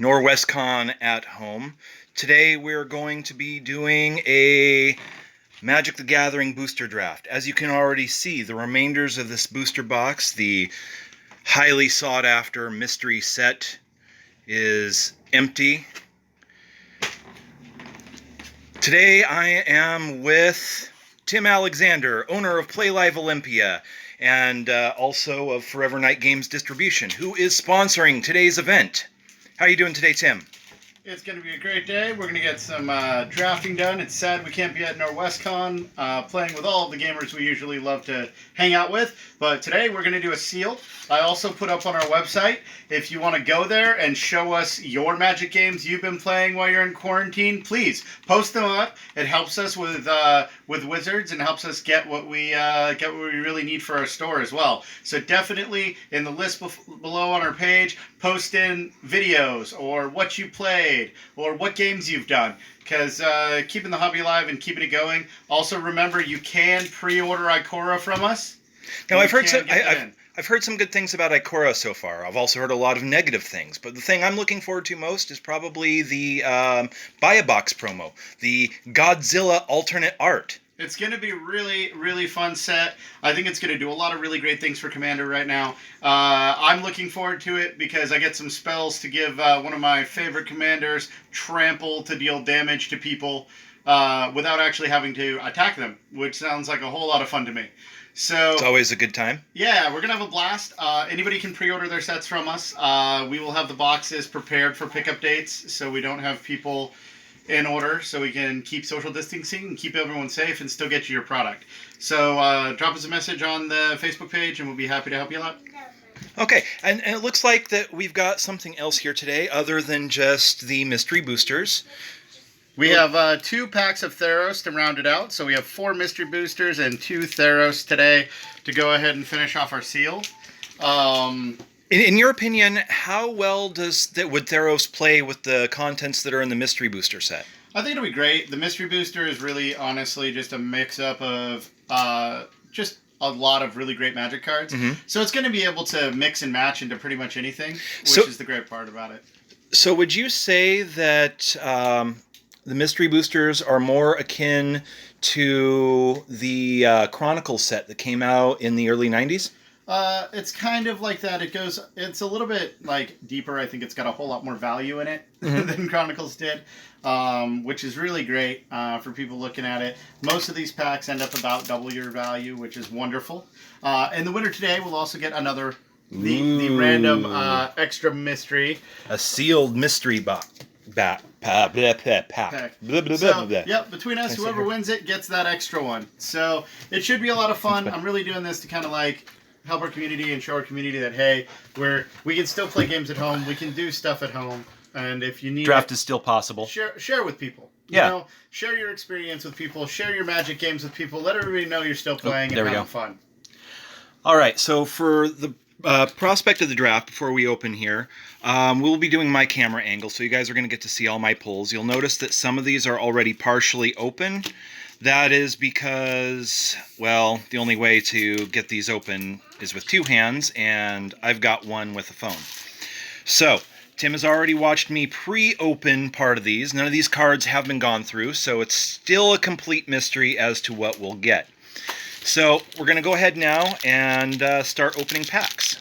Norwescon at home. Today we're going to be doing a Magic the Gathering booster draft. As you can already see, the remainders of this booster box, the highly sought after mystery set, is empty. Today I am with Tim Alexander, owner of Play Live Olympia, and also of Forever Night Games Distribution, who is sponsoring today's event. How are you doing today, Tim? It's going to be a great day. We're going to get some drafting done. It's sad we can't be at Norwescon playing with all of the gamers we usually love to hang out with. But today we're going to do a seal. I also put up on our website, if you want to go there and show us your Magic games you've been playing while you're in quarantine, please post them up. It helps us with Wizards and helps us get what we really need for our store as well. So definitely in the list below on our page, post in videos or what you played or what games you've done, because keeping the hobby alive and keeping it going. Also remember, you can pre-order Ikora from us. Now I've heard some good things about Ikora so far. I've also heard a lot of negative things, but the thing I'm looking forward to most is probably the Buy a Box promo, the Godzilla alternate art. It's going to be really, really fun set. I think it's going to do a lot of really great things for Commander right now. I'm looking forward to it because I get some spells to give one of my favorite commanders trample to deal damage to people without actually having to attack them, which sounds like a whole lot of fun to me. So it's always a good time. Yeah, we're going to have a blast. Anybody can pre-order their sets from us. We will have the boxes prepared for pickup dates so we don't have people in order, so we can keep social distancing and keep everyone safe and still get you your product. So drop us a message on the Facebook page and we'll be happy to help you out. Okay, and it looks like that we've got something else here today other than just the mystery boosters. We have 2 packs of Theros to round it out, so we have 4 mystery boosters and 2 Theros today to go ahead and finish off our seal. In your opinion, how well would Theros play with the contents that are in the mystery booster set? I think it'll be great. The mystery booster is really, honestly, just a mix-up of just a lot of really great Magic cards. Mm-hmm. So it's going to be able to mix and match into pretty much anything, which is the great part about it. So would you say that the mystery boosters are more akin to the Chronicle set that came out in the early 90s? It's kind of like that. It's a little bit like deeper. I think it's got a whole lot more value in it than Chronicles did, which is really great for people looking at it. Most of these packs end up about double your value, which is wonderful. And the winner today will also get another, the random extra mystery. A sealed mystery pack. So, yep, between us, whoever wins it gets that extra one. So it should be a lot of fun. I'm really doing this to kind of like help our community and show our community that, hey, we can still play games at home. We can do stuff at home. And if you need draft is still possible. Share with people. Yeah. You know, share your experience with people. Share your Magic games with people. Let everybody know you're still playing and having fun. All right. So for the prospect of the draft, before we open here, we'll be doing my camera angle, so you guys are going to get to see all my pulls. You'll notice that some of these are already partially open. That is because, well, the only way to get these open is with 2 hands, and I've got one with a phone. So, Tim has already watched me pre-open part of these. None of these cards have been gone through, so it's still a complete mystery as to what we'll get. So, we're going to go ahead now and start opening packs.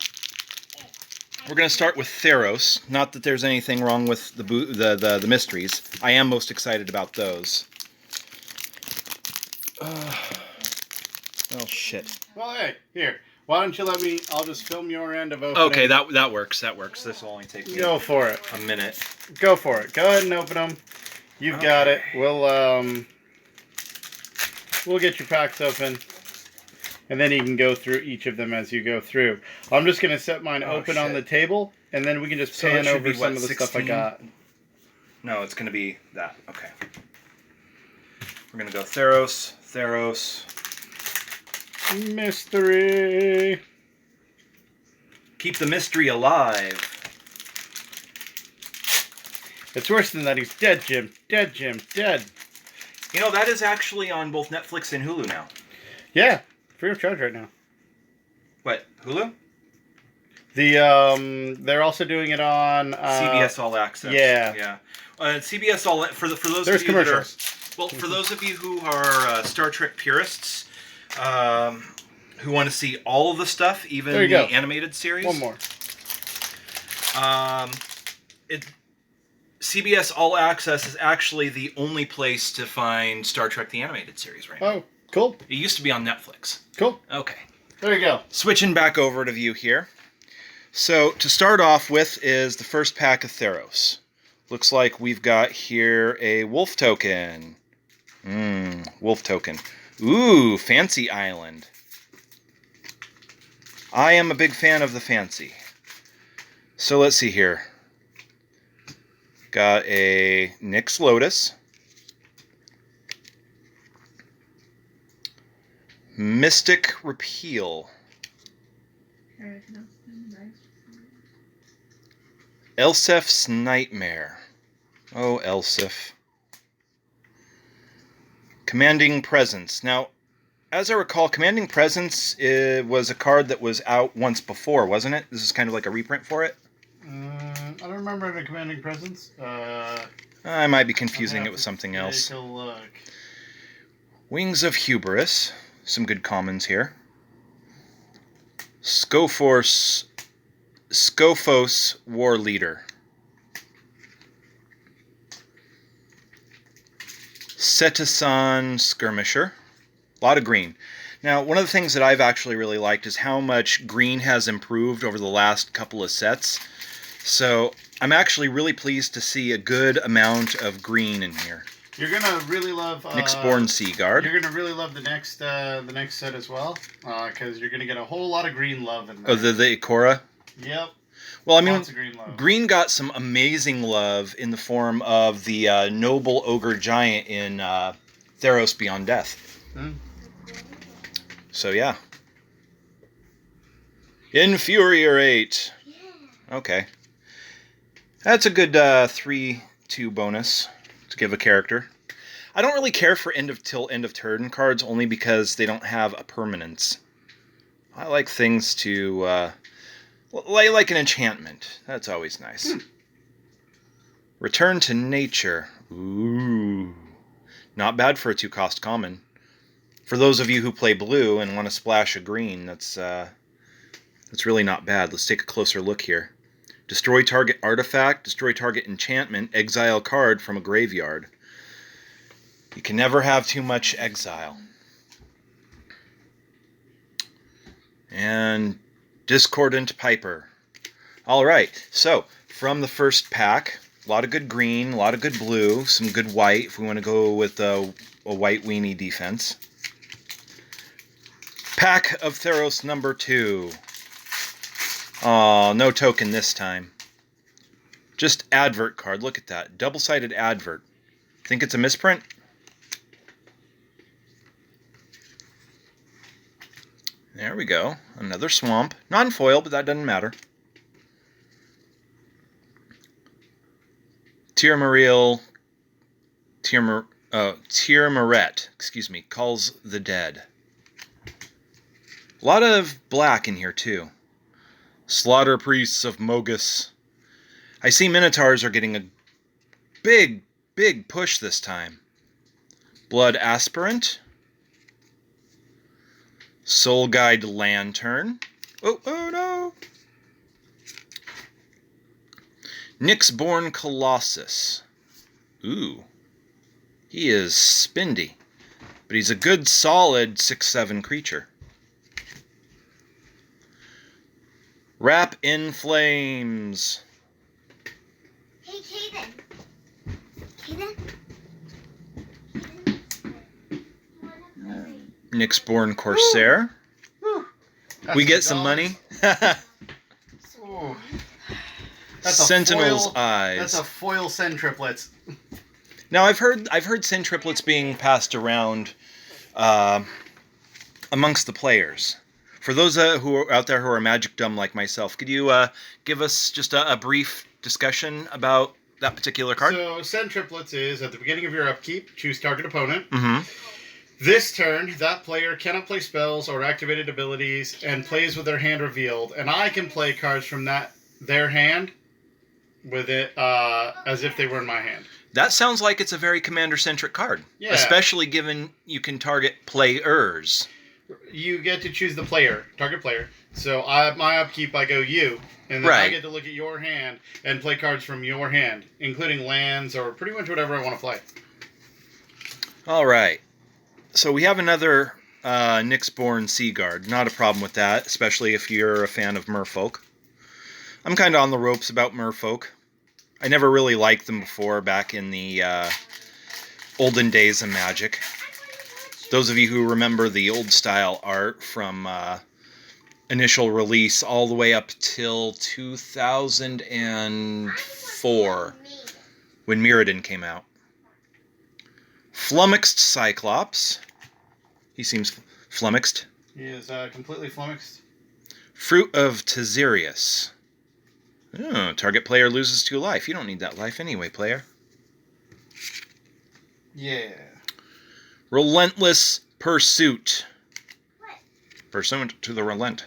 We're going to start with Theros. Not that there's anything wrong with the mysteries. I am most excited about those. Oh, shit. Well, hey, here. Why don't you let me... I'll just film your end of opening. Okay, that works. That works. This will only take me Go for it. a minute. Go for it. Go ahead and open them. You've got it. We'll get your packs open. And then you can go through each of them as you go through. I'm just going to set mine open on the table. And then we can just pan over some of the stuff I got. No, it's going to be that. Okay. We're going to go Theros. Mystery. Keep the mystery alive. It's worse than that. He's dead, Jim. Dead, Jim. Dead. You know, that is actually on both Netflix and Hulu now. Yeah. Free of charge right now. What? Hulu? They're also doing it on CBS All Access. Yeah. Yeah. CBS All for those There's of you that are commercials. well, for those of you who are Star Trek purists, who want to see all of the stuff, even There you the go. animated series. One more. CBS All Access is actually the only place to find Star Trek the Animated Series right now. Oh, cool. It used to be on Netflix. Cool. Okay. There you go. Switching back over to view here. So to start off with is the first pack of Theros. Looks like we've got here a wolf token. Wolf token. Ooh, Fancy Island. I am a big fan of the fancy. So let's see here. Got a Nyx Lotus. Mystic Repeal. Elsef's Nightmare. Oh, Elsef. Commanding Presence. Now, as I recall, Commanding Presence was a card that was out once before, wasn't it? This is kind of like a reprint for it? I don't remember the Commanding Presence. I might be confusing it with something else. Take a look. Wings of Hubris. Some good commons here. Scophos War Leader. Setasan Skirmisher. A lot of green. Now, one of the things that I've actually really liked is how much green has improved over the last couple of sets. So I'm actually really pleased to see a good amount of green in here. You're gonna really love Nyxborn Seaguard. You're gonna really love the next set as well, because you're gonna get a whole lot of green love in there. Oh, the Ikora? Yep. Well, I mean, Lots of green love. Green got some amazing love in the form of the Noble Ogre Giant in Theros Beyond Death. So, yeah. Infuriate. Okay. That's a good 3-2 bonus to give a character. I don't really care for end of turn cards only because they don't have a permanence. I like things to like an enchantment. That's always nice. Return to Nature. Ooh. Not bad for a 2-cost common. For those of you who play blue and want to splash a green, that's really not bad. Let's take a closer look here. Destroy target artifact, destroy target enchantment, exile card from a graveyard. You can never have too much exile. And Discordant Piper. Alright, so from the first pack, a lot of good green, a lot of good blue, some good white if we want to go with a white weenie defense. Pack of Theros number 2. Oh, no token this time. Just advert card. Look at that. Double-sided advert. Think it's a misprint? There we go. Another swamp. Non-foil, but that doesn't matter. Tiramaret, excuse me, calls the dead. A lot of black in here, too. Slaughter Priests of Mogus. I see Minotaurs are getting a big push this time. Blood Aspirant. Soul Guide Lantern. Oh no! Nyxborn Colossus. Ooh. He is spindy. But he's a good solid 6/7 creature. Wrap in Flames. Hey, Kaden. Kaden? Nyxborn Corsair. We get some money. Ooh. Sentinel's Eyes. That's a foil Sen triplets. Now I've heard Sin triplets being passed around amongst the players. For those who are out there who are magic dumb like myself, could you give us just a brief discussion about that particular card? So Sen triplets is at the beginning of your upkeep, choose target opponent. Mm-hmm. This turn, that player cannot play spells or activated abilities and plays with their hand revealed, and I can play cards from their hand with it as if they were in my hand. That sounds like it's a very commander-centric card. Yeah. Especially given you can target players. You get to choose the target player. So my upkeep, I go you, and then Right. I get to look at your hand and play cards from your hand, including lands or pretty much whatever I want to play. All right. So we have another Nyxborn Seaguard. Not a problem with that, especially if you're a fan of merfolk. I'm kind of on the ropes about merfolk. I never really liked them before, back in the olden days of Magic. Those of you who remember the old style art from initial release all the way up till 2004, when Mirrodin came out. Flummoxed Cyclops. He seems flummoxed. He is completely flummoxed. Fruit of Tizerius. Oh, target player loses 2 life. You don't need that life anyway, player. Yeah. Relentless Pursuit. What? Pursuant to the relent.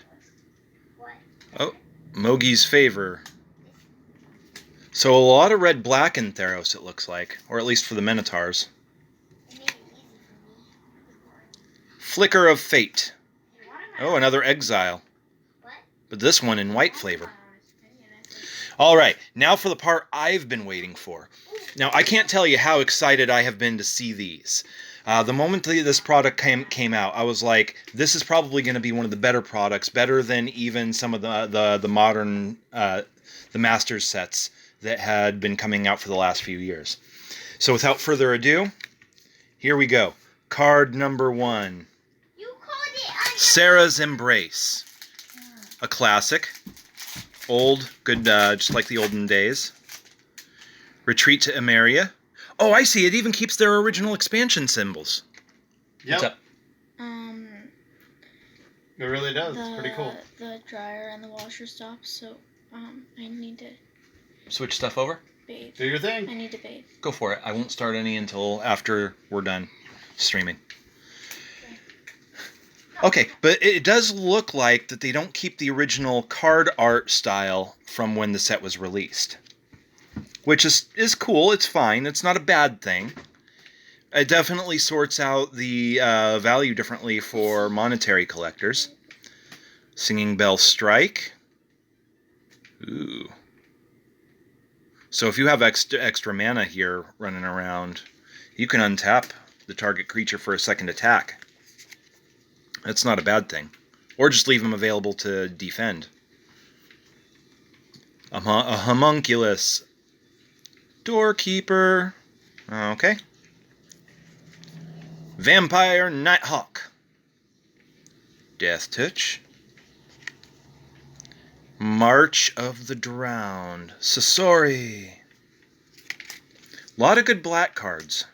What? Oh, Mogi's Favor. So a lot of red-black in Theros, it looks like. Or at least for the Minotaurs. It made it easy for me. Flicker of Fate. Hey, what am I- Oh, another Exile. What? But this one in white flavor. All right, now for the part I've been waiting for. Now, I can't tell you how excited I have been to see these. The moment this product came out, I was like, this is probably going to be one of the better products, better than even some of the modern, the Masters sets that had been coming out for the last few years. So without further ado, here we go. Card number 1. You called it a Sarah's Embrace. A classic. Old, good, just like the olden days. Retreat to Emeria. Oh, I see. It even keeps their original expansion symbols. Yep. What's up? It really does. It's pretty cool. The dryer and the washer stopped, so I need to Switch stuff over? bathe. Do your thing. I need to bathe. Go for it. I won't start any until after we're done streaming. Okay, but it does look like that they don't keep the original card art style from when the set was released. Which is cool. It's fine. It's not a bad thing. It definitely sorts out the value differently for monetary collectors. Singing Bell Strike. Ooh. So if you have extra mana here running around, you can untap the target creature for a second attack. That's not a bad thing. Or just leave them available to defend. A homunculus. Doorkeeper. Okay. Vampire Nighthawk. Death Touch. March of the Drowned. Sasori. A lot of good black cards.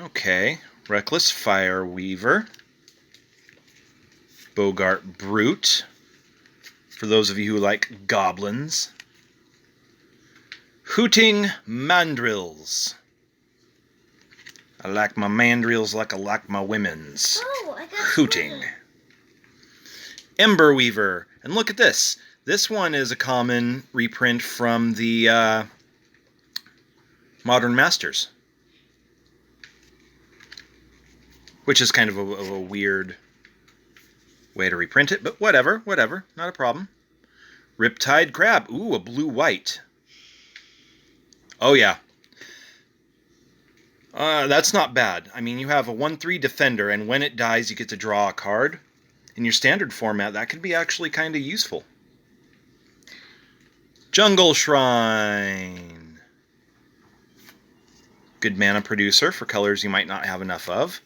Okay. Reckless Fireweaver. Bogart Brute. For those of you who like goblins. Hooting Mandrills. I like my mandrills like I like my women's. Oh, I got Hooting. one. Ember Weaver. And look at this. This one is a common reprint from the Modern Masters. Which is kind of a weird way to reprint it, but whatever, not a problem. Riptide Crab. Ooh, a blue-white. Oh, yeah. That's not bad. I mean, you have a 1/3 defender, and when it dies, you get to draw a card. In your standard format, that could be actually kind of useful. Jungle Shrine. Good mana producer for colors you might not have enough of.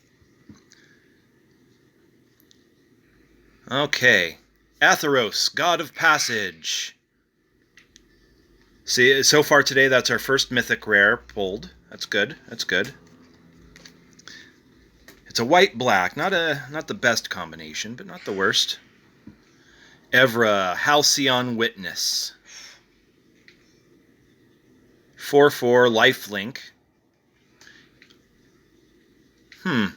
Okay. Atheros, God of Passage. See, so far today, that's our first mythic rare pulled. That's good. That's good. It's a white-black. Not the best combination, but not the worst. Evra, Halcyon Witness. 4/4 lifelink. Well,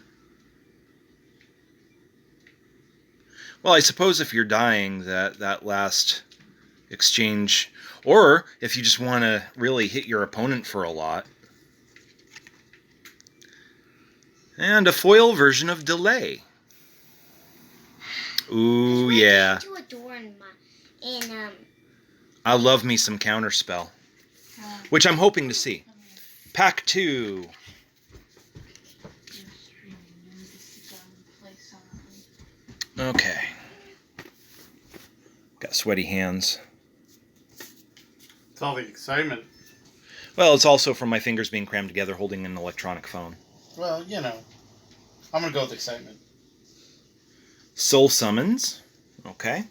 I suppose if you're dying, that last exchange, or if you just want to really hit your opponent for a lot. And a foil version of Delay. Ooh, yeah. To a door in I love me some Counterspell, which I'm hoping to see. Pack 2. Okay. Got sweaty hands. It's all the excitement. Well, it's also from my fingers being crammed together holding an electronic phone. Well, you know, I'm gonna go with excitement. Soul Summons. Okay.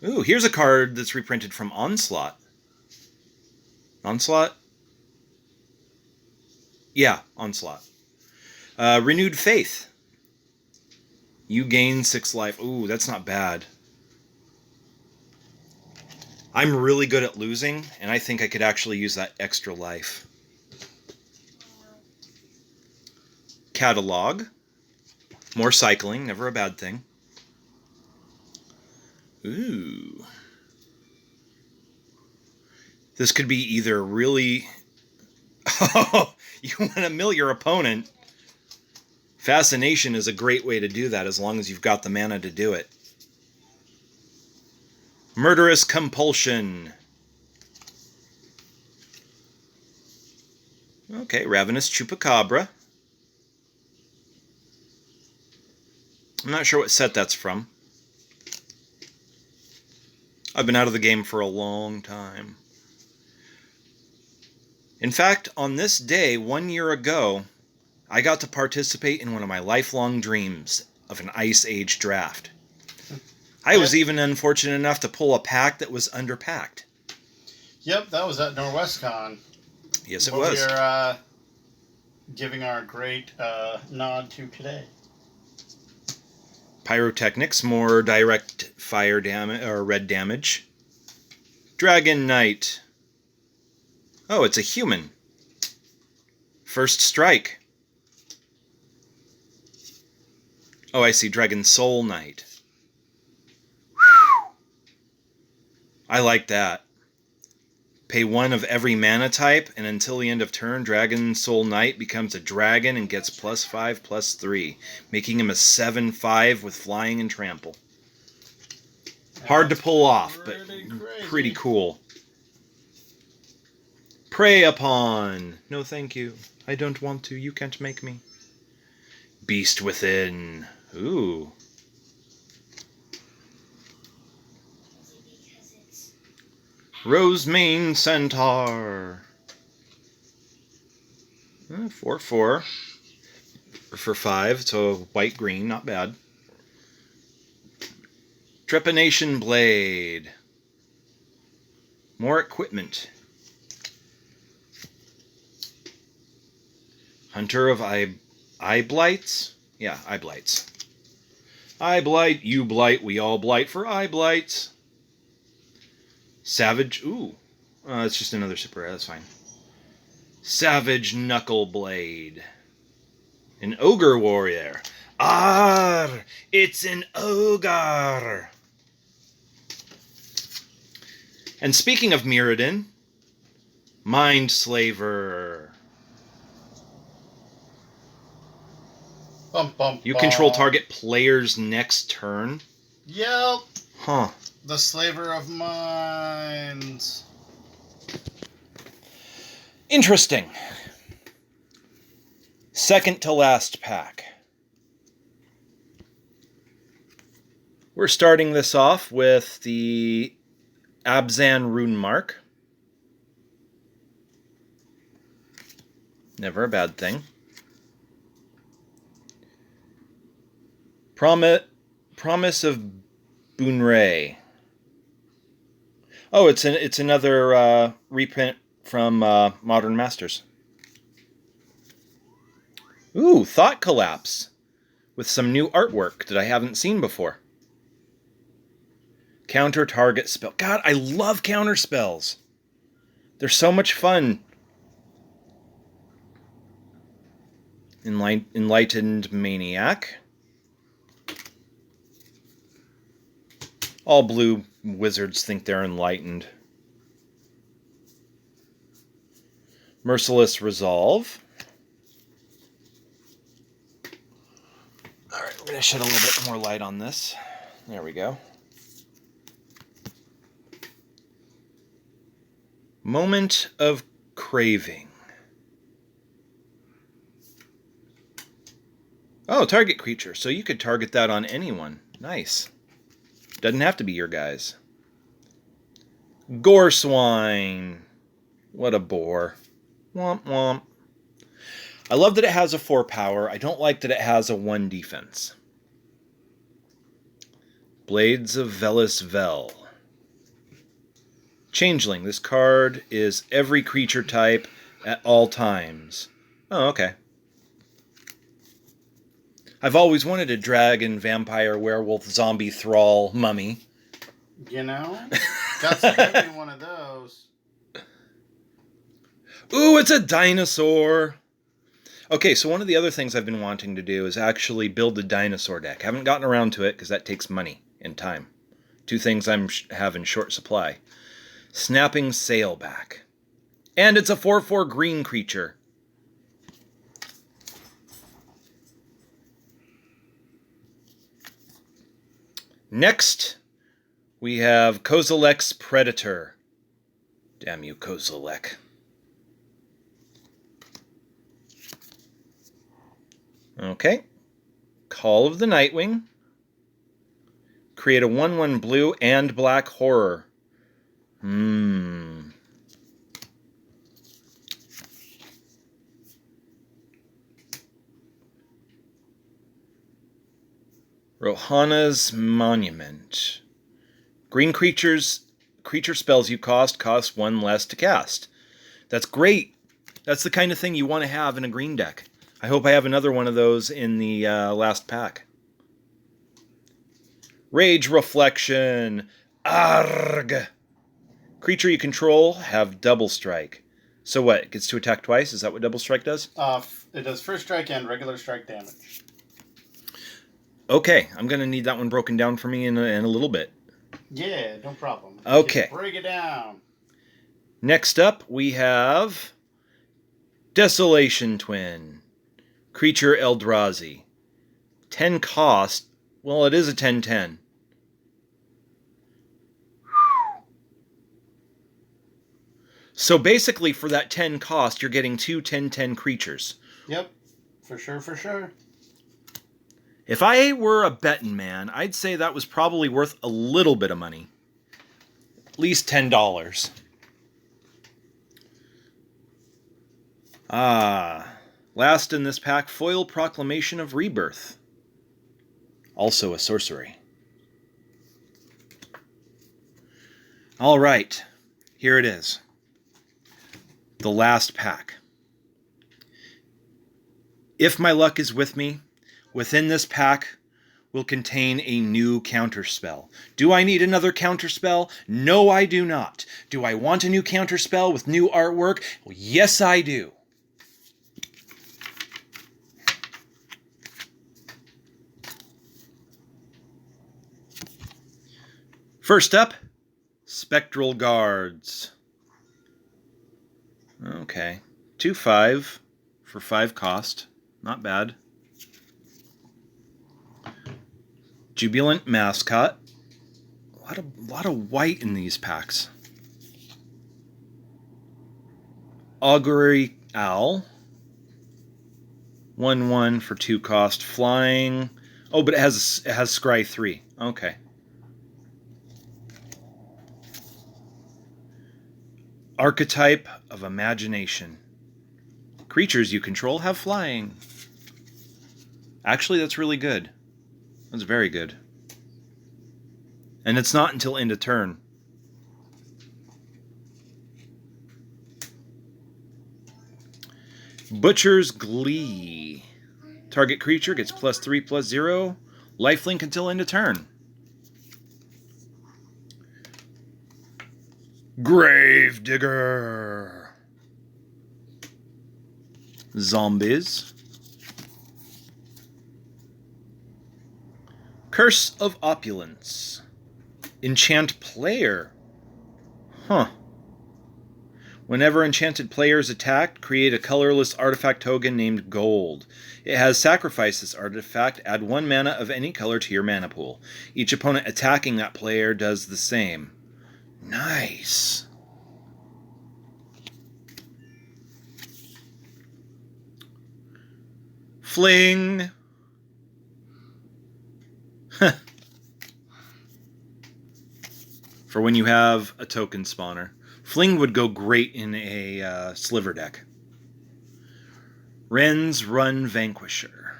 Ooh, here's a card that's reprinted from Onslaught. Onslaught? Yeah, Onslaught. Renewed Faith. You gain 6 life. Ooh, that's not bad. I'm really good at losing, and I think I could actually use that extra life. Catalog. More cycling, never a bad thing. Ooh. This could be either really... Oh, you want to mill your opponent. Fascination is a great way to do that as long as you've got the mana to do it. Murderous Compulsion. Okay, Ravenous Chupacabra. I'm not sure what set that's from. I've been out of the game for a long time. In fact, on this day, 1 year ago, I got to participate in one of my lifelong dreams of an Ice Age draft. I was even unfortunate enough to pull a pack that was underpacked. Yep, that was at Norwescon. Yes, it was. We're giving our great nod to today. Pyrotechnics, more direct fire damage or red damage. Dragon Knight. Oh, it's a human. First Strike. Oh, I see. Dragon Soul Knight. Whew. I like that. Pay 1 of every mana type, and until the end of turn, Dragon Soul Knight becomes a dragon and gets +5/+3, making him a 7/5 with flying and trample. Hard to pull off, but pretty cool. Prey Upon. No, thank you. I don't want to. You can't make me. Beast Within. Ooh. Rosemane Centaur. 4/4. For 5, so white-green, not bad. Trepanation Blade. More equipment. Hunter of Eye Blights? Yeah, Eye Blights. I blight, you blight, we all blight for eye blights. Savage, ooh. It's just another super rare, that's fine. Savage Knuckle Blade. An Ogre Warrior. Arr! It's an ogre! And speaking of Mirrodin, Mind Slaver. Bum, bum, You control target player's next turn? Yep. Huh. The Slaver of Minds. Interesting. Second to last pack. We're starting this off with the Abzan Rune Mark. Never a bad thing. Promise of Boonray. Oh, it's another reprint from Modern Masters. Ooh, Thought Collapse with some new artwork that I haven't seen before. Counter target spell. God, I love counter spells. They're so much fun. Enlightened Maniac. All blue wizards think they're enlightened. Merciless Resolve. Alright, we're going to shed a little bit more light on this. There we go. Moment of Craving. Oh, target creature. So you could target that on anyone. Nice. Doesn't have to be your guys. Gore Swine. What a bore. Womp womp. I love that it has a 4 power. I don't like that it has a 1 defense. Blades of Velis Vel. Changeling. This card is every creature type at all times. Oh, okay. I've always wanted a dragon, vampire, werewolf, zombie, thrall, mummy. You know? Got to give me one of those. Ooh, it's a dinosaur! Okay, so one of the other things I've been wanting to do is actually build a dinosaur deck. I haven't gotten around to it because that takes money and time. 2 things I'm have in short supply. Snapping Sailback. And it's a 4/4 green creature. Next, we have Kozilek's Predator. Damn you, Kozilek. Okay. Call of the Nightwing. Create a 1/1 blue and black horror. Rohana's Monument. Green creature spells you cost 1 less to cast. That's great. That's the kind of thing you want to have in a green deck. I hope I have another one of those in the last pack. Rage Reflection. Arg. Creature you control have double strike. So what? It gets to attack twice? Is that what double strike does? It does first strike and regular strike damage. Okay, I'm going to need that one broken down for me in a little bit. Yeah, no problem. Okay. Break it down. Next up, we have Desolation Twin. Creature Eldrazi. 10 cost. Well, it is a 10/10. So basically, for that 10 cost, you're getting 2 10/10 creatures. Yep, for sure, for sure. If I were a betting man, I'd say that was probably worth a little bit of money. At least $10. Last in this pack, Foil Proclamation of Rebirth. Also a sorcery. All right, here it is. The last pack. If my luck is with me, within this pack will contain a new counterspell. Do I need another counterspell? No, I do not. Do I want a new counterspell with new artwork? Well, yes, I do. First up, Spectral Guards. Okay, 2/5 for 5 cost. Not bad. Jubilant Mascot. A lot of white in these packs. Augury Owl. 1/1 for 2 cost. Flying. Oh, but it has Scry 3. Okay. Archetype of Imagination. Creatures you control have flying. Actually, that's really good. That's very good. And it's not until end of turn. Butcher's Glee. Target creature gets +3/+0. Lifelink until end of turn. Gravedigger. Zombies. Curse of Opulence. Enchant player. Huh. Whenever enchanted player is attacked, create a colorless artifact token named Gold. It has sacrifice this artifact, add 1 mana of any color to your mana pool. Each opponent attacking that player does the same. Nice. Fling. For when you have a token spawner. Fling would go great in a sliver deck. Ren's Run Vanquisher.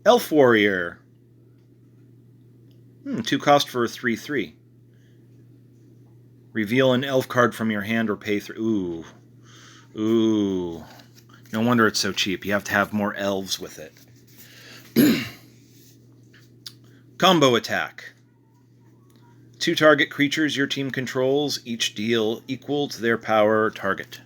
Elf Warrior. 2 cost for a 3/3. Reveal an elf card from your hand or pay through. Ooh. No wonder it's so cheap. You have to have more elves with it. Combo attack. 2 target creatures your team controls, each deal equal to their power target.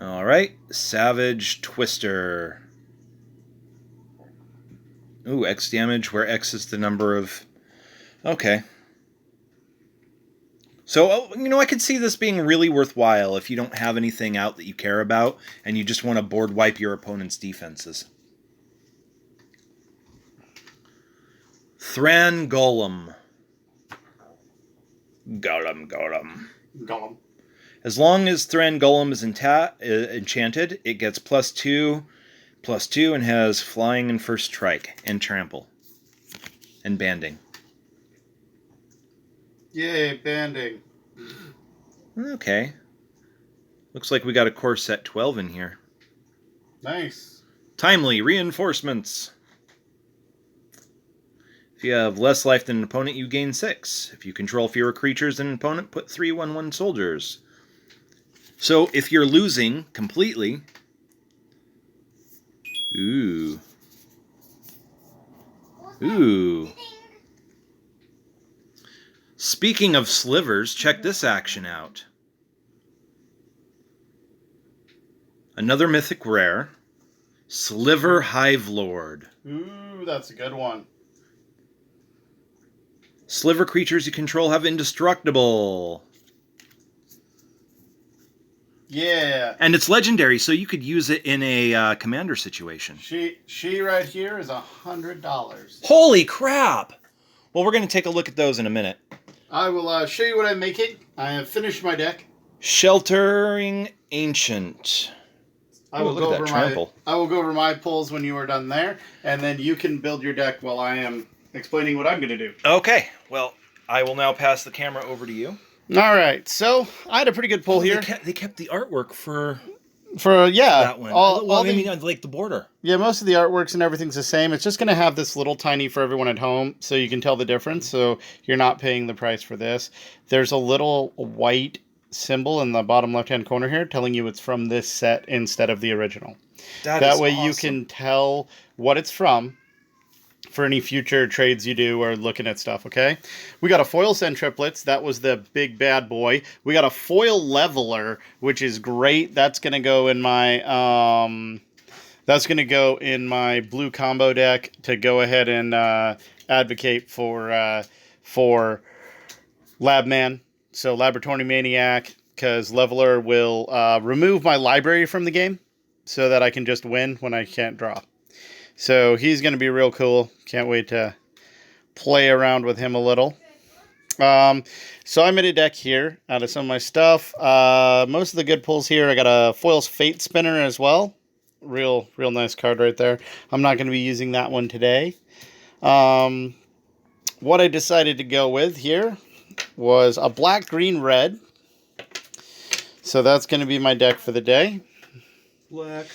Alright, Savage Twister. Ooh, X damage, where X is the number of... Okay. So, I could see this being really worthwhile if you don't have anything out that you care about, and you just want to board wipe your opponent's defenses. Thran Golem. Golem. As long as Thran Golem is enchanted, it gets +2, +2, and has flying and first strike, and trample, and banding. Yay, banding. Okay. Looks like we got a core set 12 in here. Nice. Timely Reinforcements. If you have less life than an opponent, you gain 6. If you control fewer creatures than an opponent, put 3 1/1 soldiers. So if you're losing completely... Ooh. Ooh. Speaking of slivers, check this action out. Another mythic rare. Sliver Hive Lord. Ooh, that's a good one. Sliver creatures you control have indestructible. Yeah. And it's legendary, so you could use it in a commander situation. She right here is $100. Holy crap! Well, we're going to take a look at those in a minute. I will show you what I'm making. I have finished my deck. Sheltering Ancient. I will look at that trample. I will go over my pulls when you are done there, and then you can build your deck while I am explaining what I'm going to do. Okay, well, I will now pass the camera over to you. All right, so I had a pretty good pull here. They kept the artwork for that one. Like the border. Yeah, most of the artworks and everything's the same. It's just going to have this little tiny for everyone at home, so you can tell the difference. So you're not paying the price for this. There's a little white symbol in the bottom left-hand corner here telling you it's from this set instead of the original. That way you can tell what it's from for any future trades you do or looking at stuff, okay? We got a foil send triplets. That was the big bad boy. We got a foil leveler, which is great. That's going to go in my blue combo deck to go ahead and advocate for Labman. So Laboratory Maniac, because leveler will remove my library from the game so that I can just win when I can't draw. So he's going to be real cool. Can't wait to play around with him a little. So I made a deck here out of some of my stuff. Most of the good pulls here. I got a Foil's Fate Spinner as well. Real nice card right there. I'm not going to be using that one today. What I decided to go with here was a black, green, red. So that's going to be my deck for the day. Black.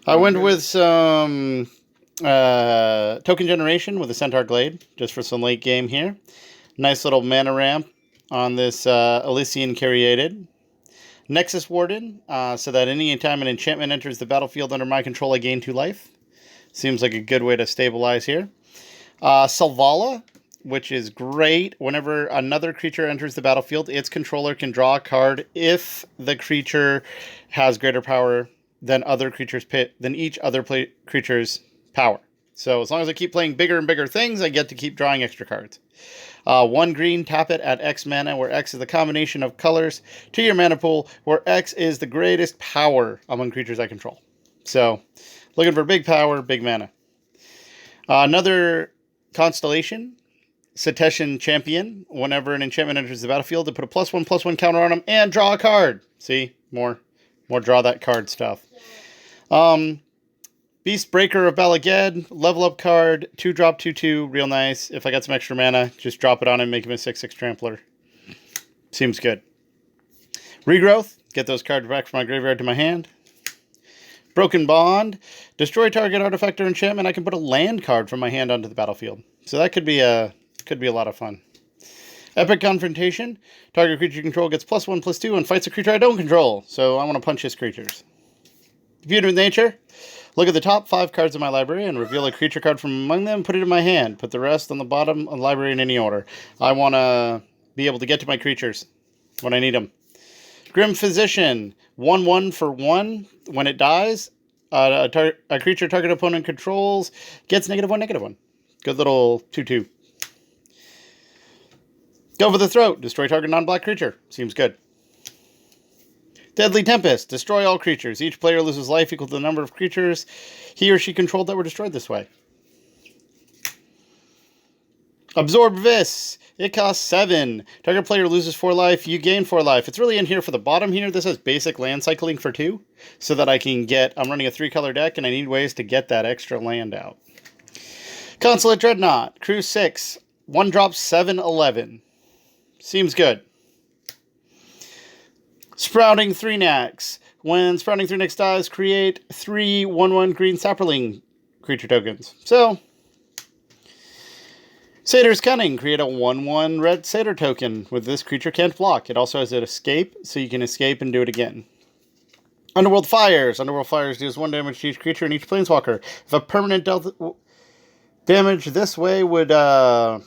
I went with some token generation with a Centaur Glade, just for some late game here. Nice little mana ramp on this Elysian Caryatid. Nexus Warden, so that any time an enchantment enters the battlefield under my control, I gain 2 life. Seems like a good way to stabilize here. Selvala, which is great. Whenever another creature enters the battlefield, its controller can draw a card if the creature has greater power than each other creature's power. So as long as I keep playing bigger and bigger things, I get to keep drawing extra cards. 1 green, tap it at X mana, where X is the combination of colors, to your mana pool, where X is the greatest power among creatures I control. So, looking for big power, big mana. Another constellation, Seteshan Champion. Whenever an enchantment enters the battlefield, to put a +1/+1 counter on them and draw a card. See, more draw that card stuff. Beast Breaker of Balaged, level up card, 2-drop, 2/2, real nice. If I got some extra mana, just drop it on him, make him a 6/6 trampler. Seems good. Regrowth, get those cards back from my graveyard to my hand. Broken Bond, destroy target artifact or enchantment. I can put a land card from my hand onto the battlefield. So that could be a lot of fun. Epic Confrontation, target creature you control gets +1/+2 and fights a creature I don't control. So I want to punch his creatures. Feud with Nature. Look at the top 5 cards of my library and reveal a creature card from among them. Put it in my hand. Put the rest on the bottom of the library in any order. I want to be able to get to my creatures when I need them. Grim Physician. 1/1 for 1. When it dies, a creature target opponent controls gets -1/-1. Good little 2/2. Go for the Throat. Destroy target non-black creature. Seems good. Deadly Tempest. Destroy all creatures. Each player loses life equal to the number of creatures he or she controlled that were destroyed this way. Absorb Vis. It costs 7. Target player loses 4 life. You gain 4 life. It's really in here for the bottom here. This has basic land cycling for 2. So that I can get... I'm running a 3-color deck and I need ways to get that extra land out. Consulate Dreadnought. Crew 6. 1-drop 7/11. Seems good. Sprouting Threenax. When Sprouting Threenax dies, create 3 1/1 green sapperling creature tokens. So, Satyr's Cunning. Create a 1/1 red satyr token. With this creature can't block. It also has an escape, so you can escape and do it again. Underworld Fires. Underworld Fires deals 1 damage to each creature and each planeswalker. If a permanent damage this way would die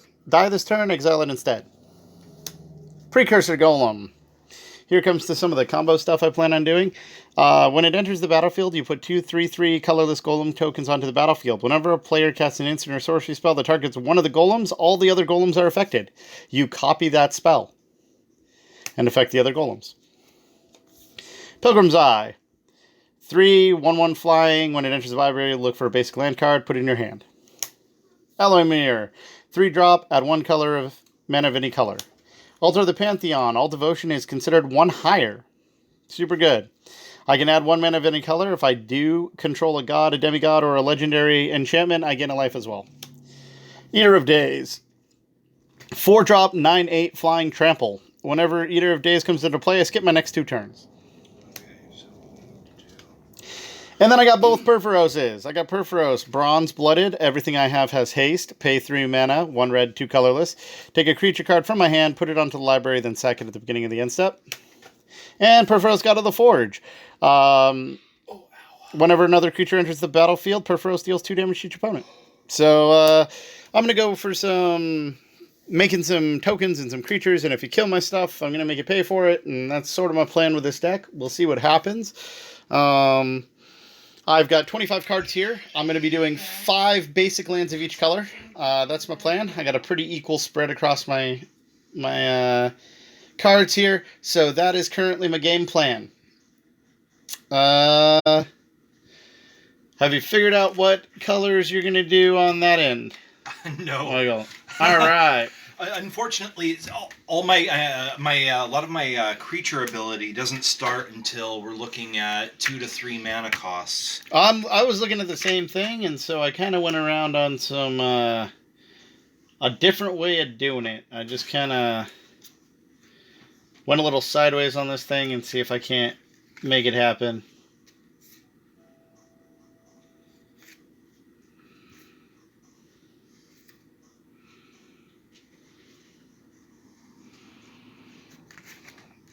this turn, exile it instead. Precursor Golem. Here comes to some of the combo stuff I plan on doing. When it enters the battlefield, you put 2 3/3 colorless golem tokens onto the battlefield. Whenever a player casts an instant or sorcery spell that targets one of the golems, all the other golems are affected. You copy that spell and affect the other golems. Pilgrim's Eye. 3 1/1 flying. When it enters the library, look for a basic land card, put it in your hand. Alloy Mirror. 3-drop, add 1 color of mana of any color. Altar of the Pantheon. All devotion is considered 1 higher. Super good. I can add 1 mana of any color. If I do control a god, a demigod, or a legendary enchantment, I gain a life as well. Eater of Days. 4-drop, 9/8 flying trample. Whenever Eater of Days comes into play, I skip my next 2 turns. And then I got both Perforoses. I got Perforos, Bronze Blooded. Everything I have has haste. Pay 3 mana, 1 red, 2 colorless. Take a creature card from my hand, put it onto the library, then sack it at the beginning of the end step. And Perforos God of the Forge. Whenever another creature enters the battlefield, Perforos deals 2 damage to each opponent. So I'm going to go for making some tokens and some creatures, and if you kill my stuff, I'm going to make you pay for it, and that's sort of my plan with this deck. We'll see what happens. I've got 25 cards here. I'm going to be doing 5 basic lands of each color. That's my plan. I got a pretty equal spread across my cards here. So that is currently my game plan. Have you figured out what colors you're going to do on that end? No. All right. Unfortunately, all my a lot of my creature ability doesn't start until we're looking at 2 to 3 mana costs. I was looking at the same thing, and so I kind of went around on some a different way of doing it. I just kind of went a little sideways on this thing and see if I can't make it happen.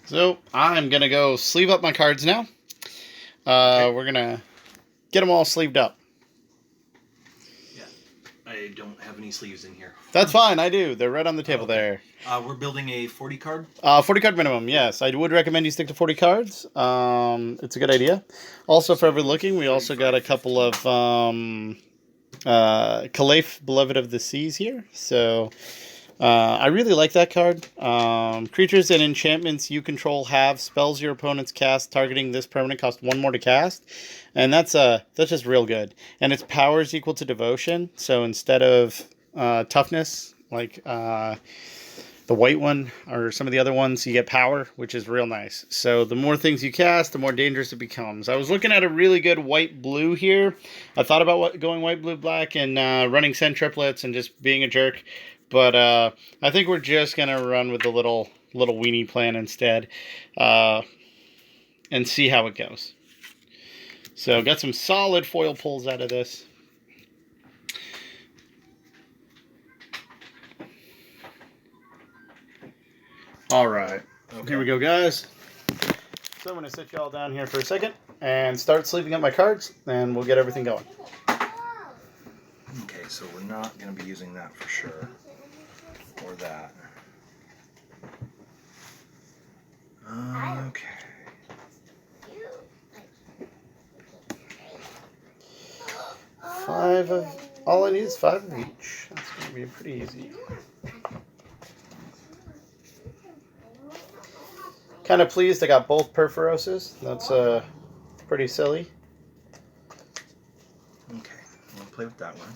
So, I'm going to go sleeve up my cards now. We're going to get them all sleeved up. Yeah, I don't have any sleeves in here. That's fine. I do. They're right on the table Okay. there. We're building a 40 card. 40 card minimum, yes. I would recommend you stick to 40 cards. It's a good idea. Also, for everyone looking, we also got a couple of Caliph, Beloved of the Seas here. So I really like that card. Creatures and enchantments you control have spells your opponents cast targeting this permanent cost 1 more to cast. And that's just real good. And its power is equal to devotion. So instead of toughness, like the white one or some of the other ones, you get power, which is real nice. So the more things you cast, the more dangerous it becomes. I was looking at a really good white-blue here. I thought about going white, blue, black and running send triplets and just being a jerk. But I think we're just going to run with the little weenie plan instead and see how it goes. So got some solid foil pulls out of this. All right. Okay. Here we go, guys. So I'm going to sit you all down here for a second and start sleeving up my cards, and we'll get everything going. Okay, so we're not going to be using that for sure. Or that. Okay. All I need is 5 of each. That's going to be pretty easy. Kind of pleased I got both Perforoses. That's pretty silly. Okay, we'll play with that one.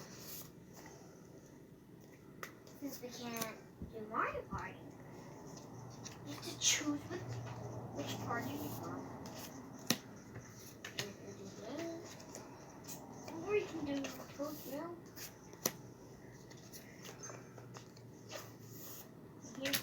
Since we can't do Mario Party, you have to choose which party you want. Or you can do both now. Here.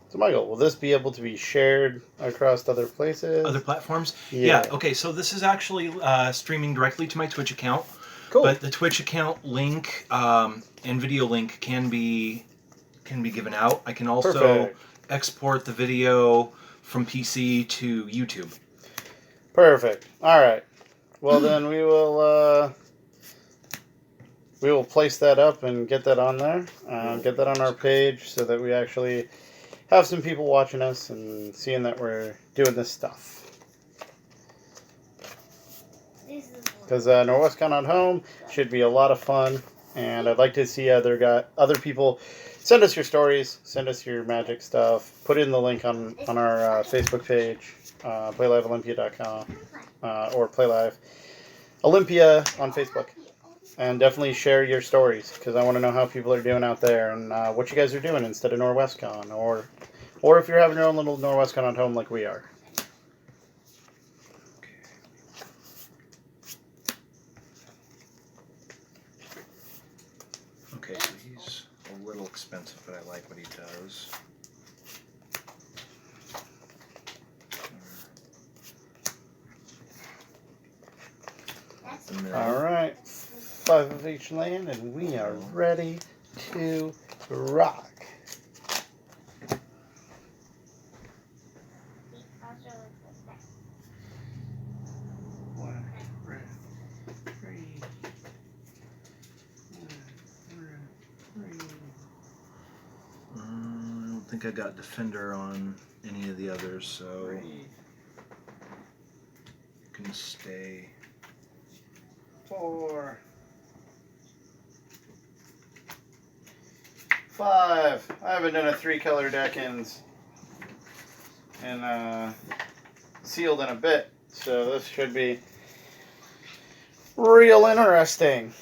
So Michael, will this be able to be shared across other places? Other platforms? Yeah. Okay, so this is actually streaming directly to my Twitch account. Cool. But the Twitch account link and video link can be given out. I can also Perfect. export the video from PC to YouTube. Perfect. All right. Well, then we will place that up and get that on there. Get that on our page so that we actually have some people watching us and seeing that we're doing this stuff. Because Norwescon on home should be a lot of fun, and I'd like to see other people send us your stories, send us your magic stuff, put in the link on our Facebook page, playliveolympia.com, or Playlive Olympia on Facebook. And definitely share your stories, because I want to know how people are doing out there and what you guys are doing instead of Norwescon, or if you're having your own little Norwescon at home like we are. Okay, so he's a little expensive, but I like what he does. All right, 5 of each land, and we are ready to rock. I don't think I got Defender on any of the others, so you can stay. 4, 5. I haven't done a 3-color deck and sealed in a bit, so this should be real interesting.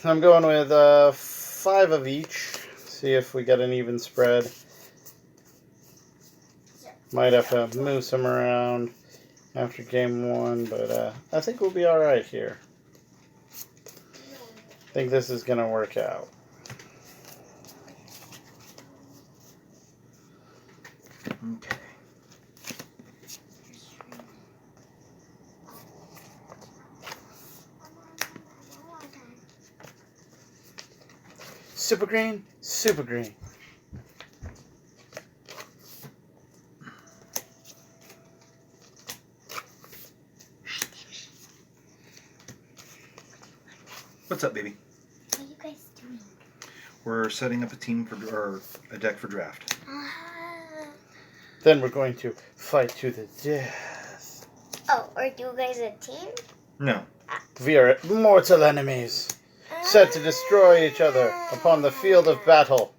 I'm going with 5 of each. See if we get an even spread. Might have to move some around after game 1, but I think we'll be all right here. I think this is going to work out. Okay. super green, super green. What's up, baby? What are you guys doing? We're setting up a team or a deck for draft. Then we're going to fight to the death. Oh, are you guys a team? No. We are mortal enemies, set to destroy each other upon the field of battle.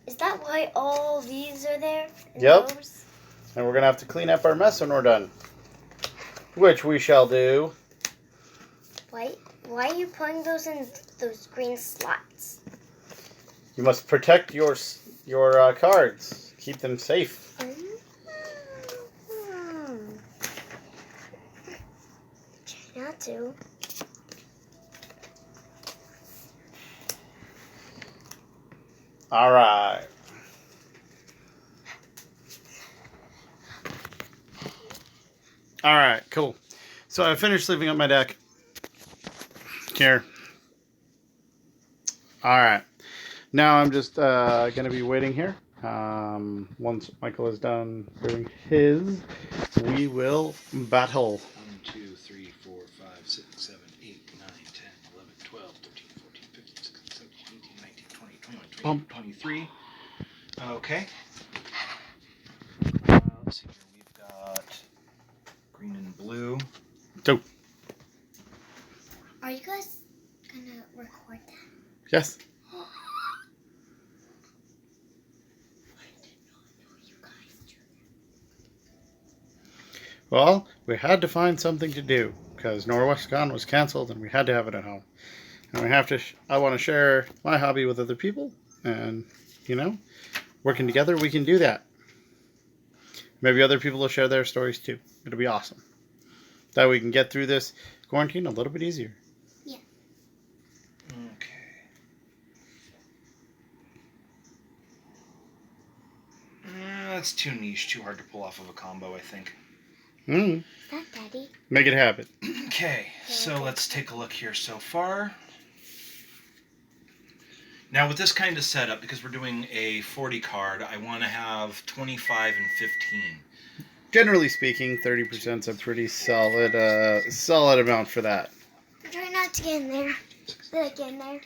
Is that why all these are there? And Yep. those? And we're going to have to clean up our mess when we're done. Which we shall do. Why are you putting those in those green slots? You must protect your cards. Keep them safe. Try not to. All right. All right, cool. So I finished leaving up my deck. Here. All right. Now I'm just going to be waiting here. Once Michael is done doing his, we will battle. 1, 2, 3, 4, 5, 6, 7, 8, 9, 10, 11, 12, 13, 14, 15, 16, 17, 18, 19, 20, 21, 22, 23. Okay. Let's see here. We've got green and blue. Two. Are you guys gonna record that? Yes. I did not know you guys do that. Well, we had to find something to do because Norwescon was canceled and we had to have it at home. And we have to. I want to share my hobby with other people, and working together we can do that. Maybe other people will share their stories too. It'll be awesome. That we can get through this quarantine a little bit easier. Yeah. Okay. That's too niche, too hard to pull off of a combo, I think. Mm. Is that Daddy? Make it happen. Okay, so let's take a look here so far. Now with this kind of setup, because we're doing a 40 card, I want to have 25 and 15. Generally speaking, 30% is a pretty solid amount for that. Try not to get in there. Did I get in there?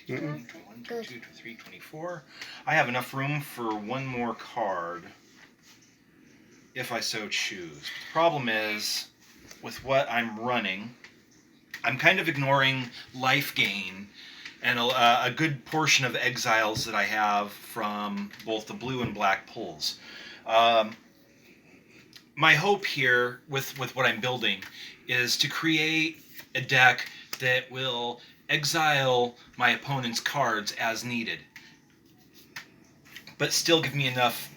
19, 20, 21, 22, 23, 24. I have enough room for one more card, if I so choose. The problem is, with what I'm running, I'm kind of ignoring life gain and a good portion of exiles that I have from both the blue and black pulls. My hope here with what I'm building is to create a deck that will exile my opponent's cards as needed, but still give me enough.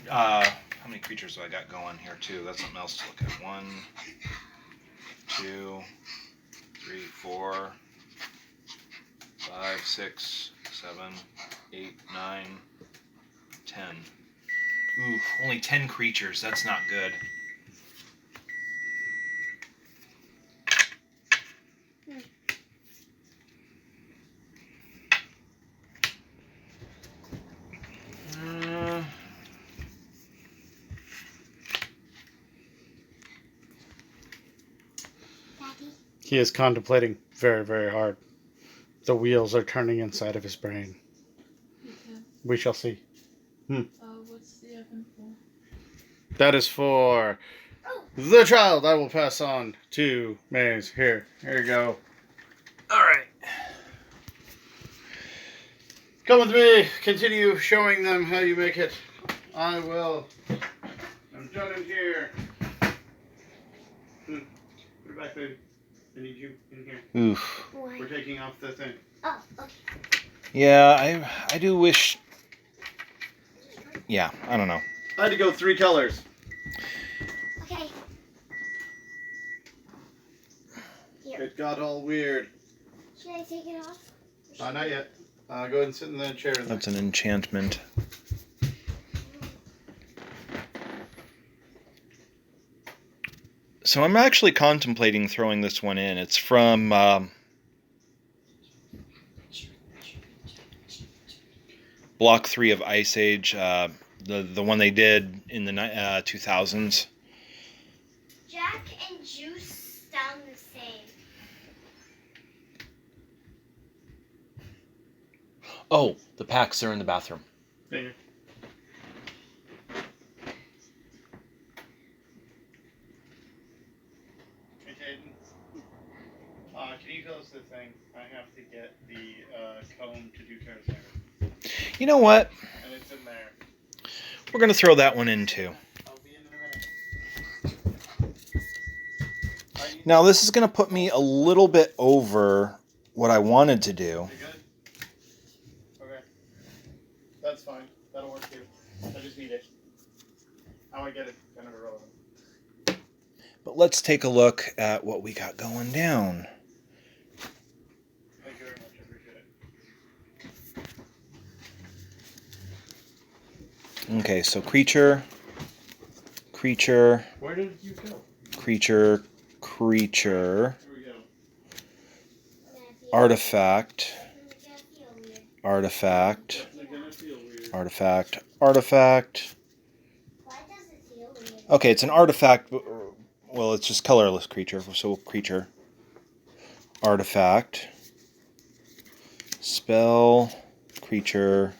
How many creatures do I got going here too? That's something else to look at. 1, 2, 3, 4, 5, 6, 7, 8, 9, 10. Ooh, only 10 creatures. That's not good. Daddy? He is contemplating very, very hard. The wheels are turning inside of his brain. Okay. We shall see. What's the oven for? That is for the child. I will pass on to Maze. Here you go. All right. Come with me. Continue showing them how you make it. I will. I'm done in here. Put it back, baby. I need you in here. Oof. Why? We're taking off the thing. Oh, okay. Yeah, I do wish. Yeah, I don't know. I had to go 3 colors. Okay. Here. It got all weird. Should I take it off? Not yet. Go ahead and sit in the chair. That's an enchantment. So I'm actually contemplating throwing this one in. It's from Block 3 of Ice Age, the one they did in the 2000s. Jack and Juice sound the same. Oh, the packs are in the bathroom. There. Hey, Jaden. Can you close the thing? I have to get the comb to do Kara's hair. You know what? And it's in there. We're going to throw that one in too. I'll be in a minute. Now this is going to put me a little bit over what I wanted to do. You good? Okay. That's fine. That'll work too. I just need it. How I get it kind of irrelevant. But let's take a look at what we got going down. Thank you very much. I appreciate it. Okay, so creature. Where did you go? Creature. Here we go. Artifact. Artifact. It's gonna feel weird. Artifact. Why does it feel weird? Okay, it's an artifact. Well, it's just colorless creature. So creature. Artifact. Spell. Creature.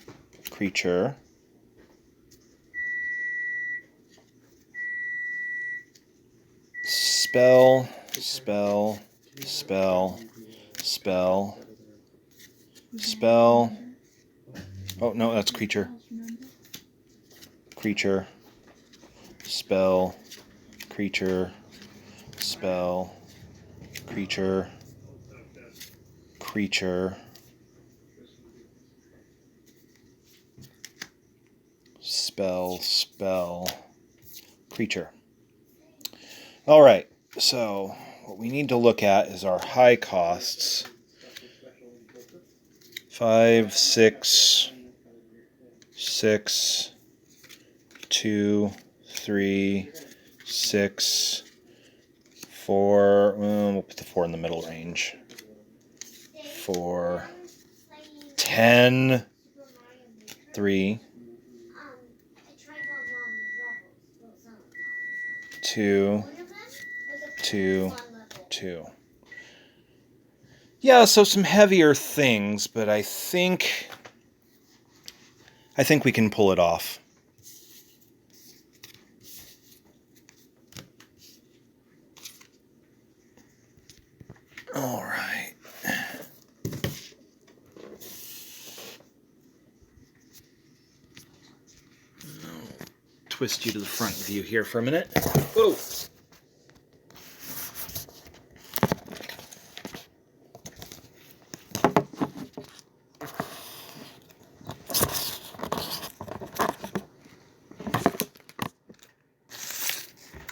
Spell. Oh, no, that's creature. Spell. Creature. All right, so what we need to look at is our high costs. 5, 6, 2, 3, 6, 4. We'll put the 4 in the middle range. 4, 10, 3, 2, 2. Yeah, so some heavier things, but I think we can pull it off. All right. Twist you to the front view here for a minute. Whoa.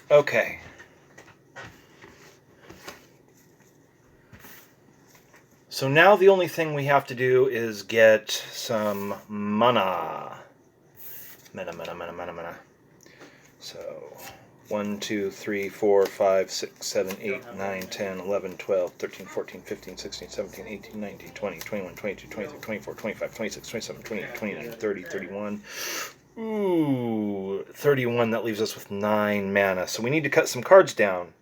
Okay. So now the only thing we have to do is get some mana. Mana. So 1, 2, 3, 4, 5, 6, 7, 8, 9, 10, 11, 12, 13, 14, 15, 16, 17, 18, 19, 20, 21, 22, 23, 24, 25, 26, 27, 28, 29, 30, 31. Ooh, 31. That leaves us with 9 mana. So we need to cut some cards down.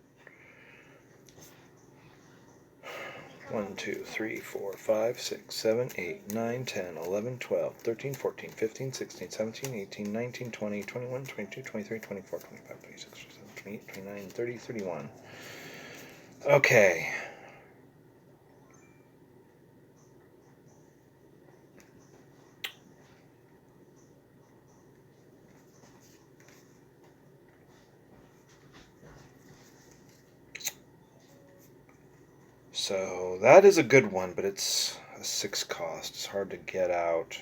1, 2, 3, 4, 5, 6, 7, 8, 9, 10, 11, 12, 13, 14, 15, 16, 17, 18, 19, 20, 21, 22, 23, 24, 25, 26, 27, 28, 29, 30, 31. Okay. So that is a good one, but it's a 6 cost. It's hard to get out.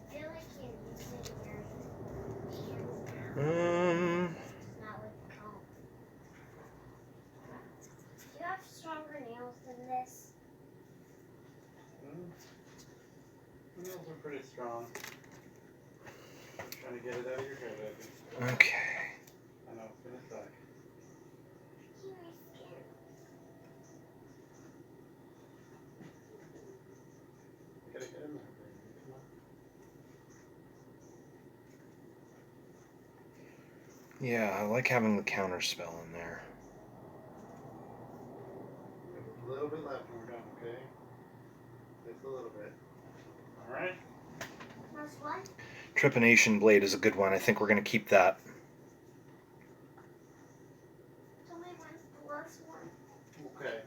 I feel like you're using your hands now, not with the comb. Do you have stronger nails than this? The nails are pretty strong. I'm trying to get it out of your hair, baby. Okay. I know, it's gonna suck. Here is skin. Yeah, I like having the counter spell in there. A little bit left and we're done, okay? Just a little bit. Alright. That's what? Trepanation Blade is a good one. I think we're going to keep that. Tell me when's the last one. Okay.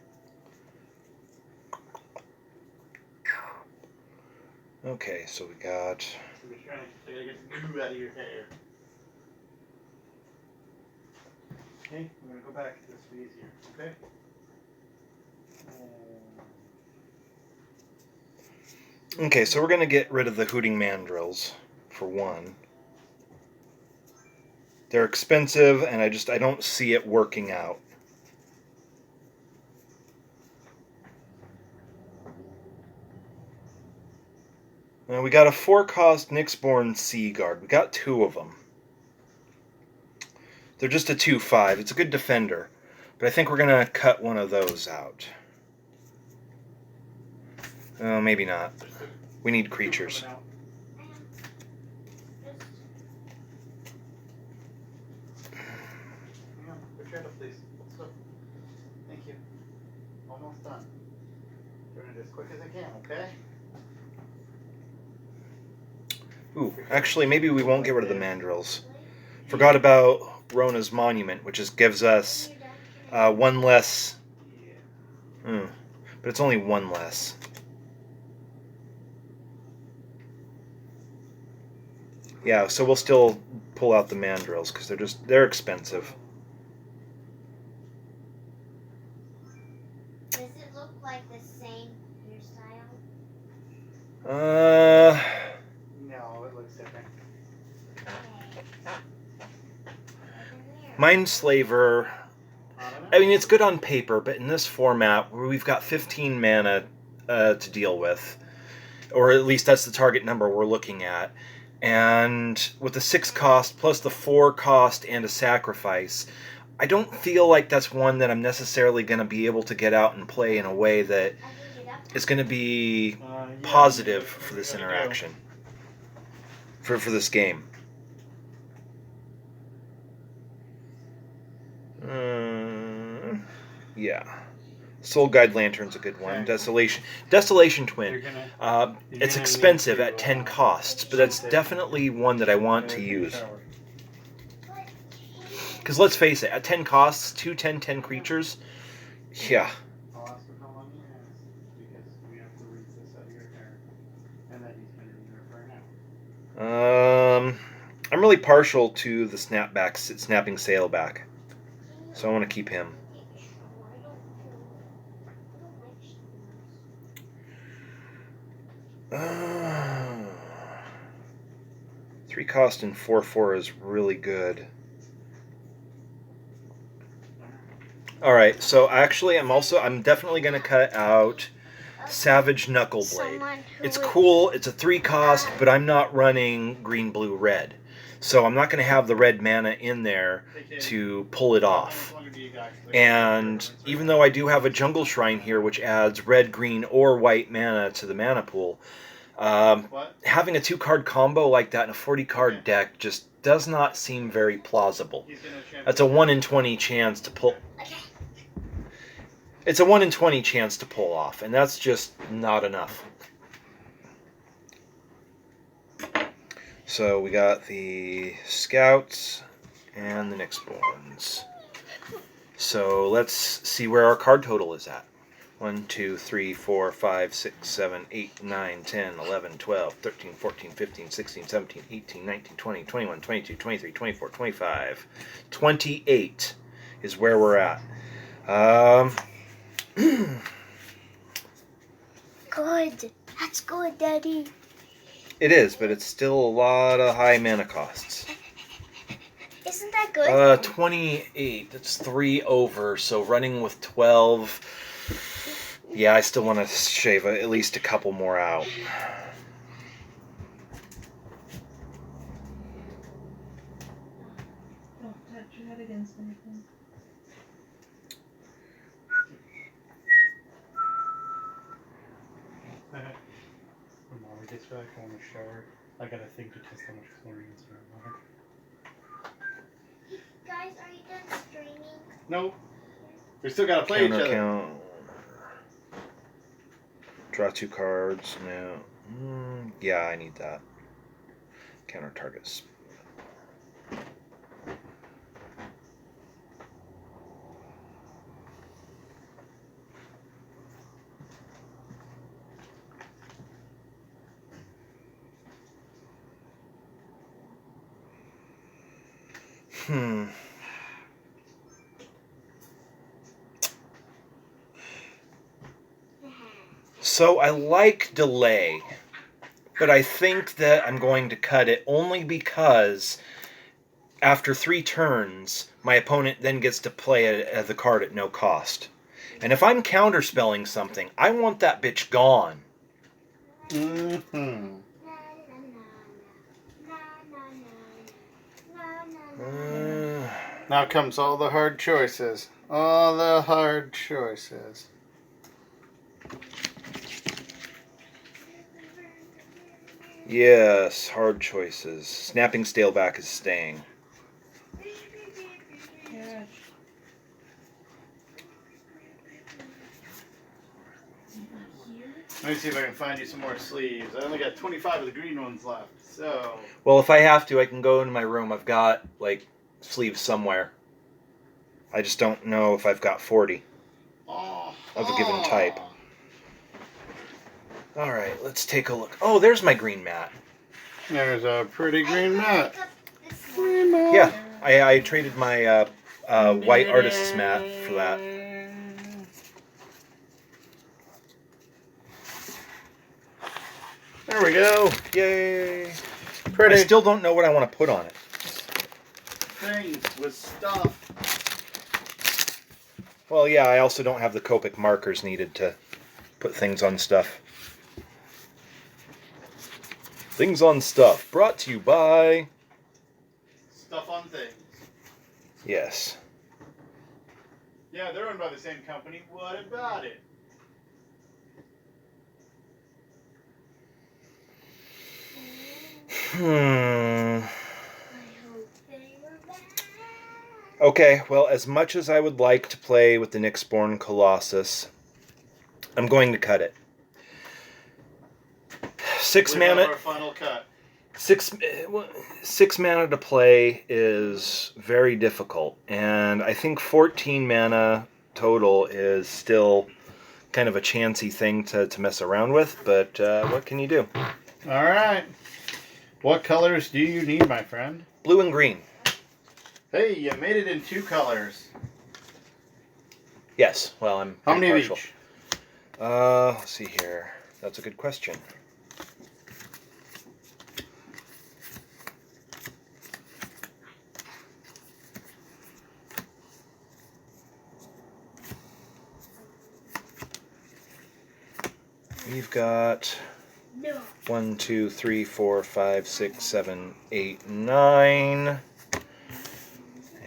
Okay, so we got... I'm just trying to get the goo out of your hair. Okay, I'm going to go back. This will be easier, okay? Okay, so we're going to get rid of the Hooting Mandrills, for one. They're expensive, and I don't see it working out. Now we got a 4-cost Nyxborn Sea Guard. We got 2 of them. They're just a 2/5. It's a good defender, but I think we're going to cut one of those out. Oh, maybe not. We need creatures. Put your head up, please. Stop. Thank you. Almost done. Doing it as quick as I can, okay? Ooh, actually, maybe we won't get rid of the mandrills. Forgot about Rona's Monument, which just gives us 1 less. Yeah. But it's only 1 less. Yeah, so we'll still pull out the mandrills because they're expensive. Does it look like the same hairstyle? No, it looks different. Mindslaver. I mean, it's good on paper, but in this format where we've got 15 mana to deal with, or at least that's the target number we're looking at, and with the 6 cost plus the 4 cost and a sacrifice, I don't feel like that's one that I'm necessarily going to be able to get out and play in a way that is going to be positive for this interaction, for this game. Yeah. Soul Guide Lantern's a good one. Desolation Twin. It's expensive at 10 costs, but that's definitely one that I want to use. Because let's face it, at 10 costs, 2 10/10 creatures, yeah. I'll ask him how long he has, because we have to read this out of your hair. And that he's going to be here for now. I'm really partial to the snapping sailback, so I want to keep him. 3 cost and 4/4 is really good. Alright, so actually I'm definitely going to cut out Savage Knuckleblade. It's cool, it's a 3 cost, but I'm not running green, blue, red. So I'm not going to have the red mana in there to pull it off. And even though I do have a Jungle Shrine here, which adds red, green, or white mana to the mana pool, having a 2-card combo like that in a 40-card deck just does not seem very plausible. That's a 1 in 20 chance to pull. It's a 1 in 20 chance to pull off, and that's just not enough. So we got the Scouts and the Nyxborns. So let's see where our card total is at. 1, 2, 3, 4, 5, 6, 7, 8, 9, 10, 11, 12, 13, 14, 15, 16, 17, 18, 19, 20, 21, 22, 23, 24, 25. 28 is where we're at. Good. That's good, Daddy. It is, but it's still a lot of high mana costs. Isn't that good? 28. That's 3 over, so running with 12. Yeah, I still want to shave at least a couple more out. Don't touch your head against anything. When Molly gets back, I want to show her. I got a thing to test how much chlorine is in her water. Nope. We still gotta play each Counter other. count. Draw 2 cards. No. Yeah, I need that. Counter targets. So I like delay, but I think that I'm going to cut it only because after 3 turns, my opponent then gets to play the card at no cost. And if I'm counterspelling something, I want that bitch gone. Mm-hmm. Now comes all the hard choices. All the hard choices. Yes, hard choices. Snapping Staleback is staying. Yeah. Let me see if I can find you some more sleeves. I only got 25 of the green ones left, so... Well, if I have to, I can go into my room. I've got, like, sleeves somewhere. I just don't know if I've got 40 of a given type. Alright, let's take a look. Oh, there's my green mat. There's a pretty green mat. Green mat. Yeah, I traded my white artist's mat for that. There we go. Yay! Pretty. I still don't know what I want to put on it. Things with stuff. Well, yeah, I also don't have the Copic markers needed to put things on stuff. Things on Stuff, brought to you by... Stuff on things. Yes. Yeah, they're owned by the same company. What about it? Okay, well, as much as I would like to play with the Nyxborn Colossus, I'm going to cut it. 6 We have mana. our final cut. 6 mana to play is very difficult, and I think 14 mana total is still kind of a chancy thing to mess around with, but what can you do? All right. What colors do you need, my friend? Blue and green. Hey, you made it in 2 colors. Yes, well, I'm How pretty many of partial. each? Let's see here. That's a good question. We've got 1, 2, 3, 4, 5, 6, 7, 8, 9.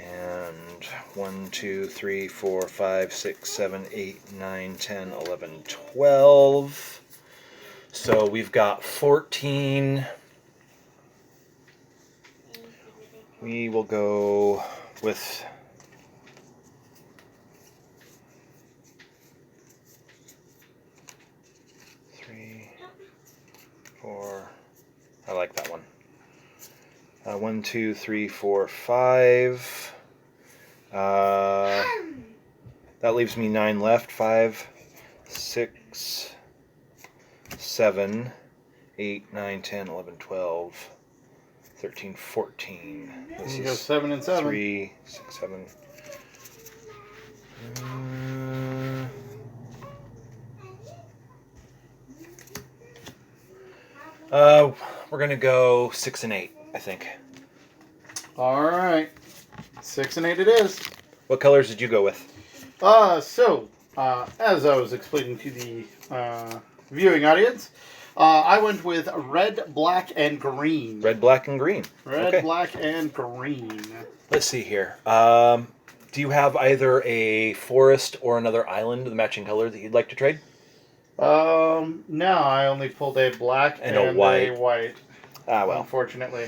And 1, 2, 3, 4, 5, 6, 7, 8, 9, 10, 11, 12. So we've got 14. We will go with... I like that one. 1, 2, 3, 4, 5. That leaves me 9 left. 5, 6, 7, 8, 9, 10, 11, 12, 13, 14. This You go is 7 and 7. 3, 6, 7. We're gonna go 6 and 8, I think. All right. 6 and 8 it is. What colors did you go with? As I was explaining to the viewing audience, I went with red, black, and green. Red, black, and green. Red, Okay. black, and green. Let's see here. Do you have either a forest or another island, the matching color that you'd like to trade? No, I only pulled a black And and, a white. white. Ah, well. Unfortunately.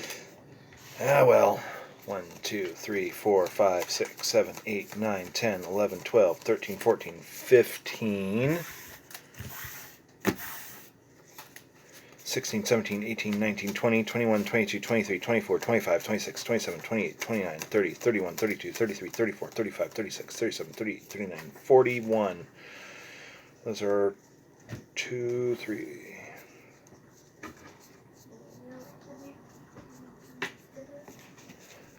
Ah, well. 1, 2, 3, 4, 5, 6, 7, 8, 9, 10, 11, 12, 13, 14, 15, 16, 17, 18, 19, 20, 21, 22, 23, 24, 25, 26, 27, 28, 29, 30, 31, 32, 33, 34, 35, 36, 37, 38, 39, 41. Those are 2, 3.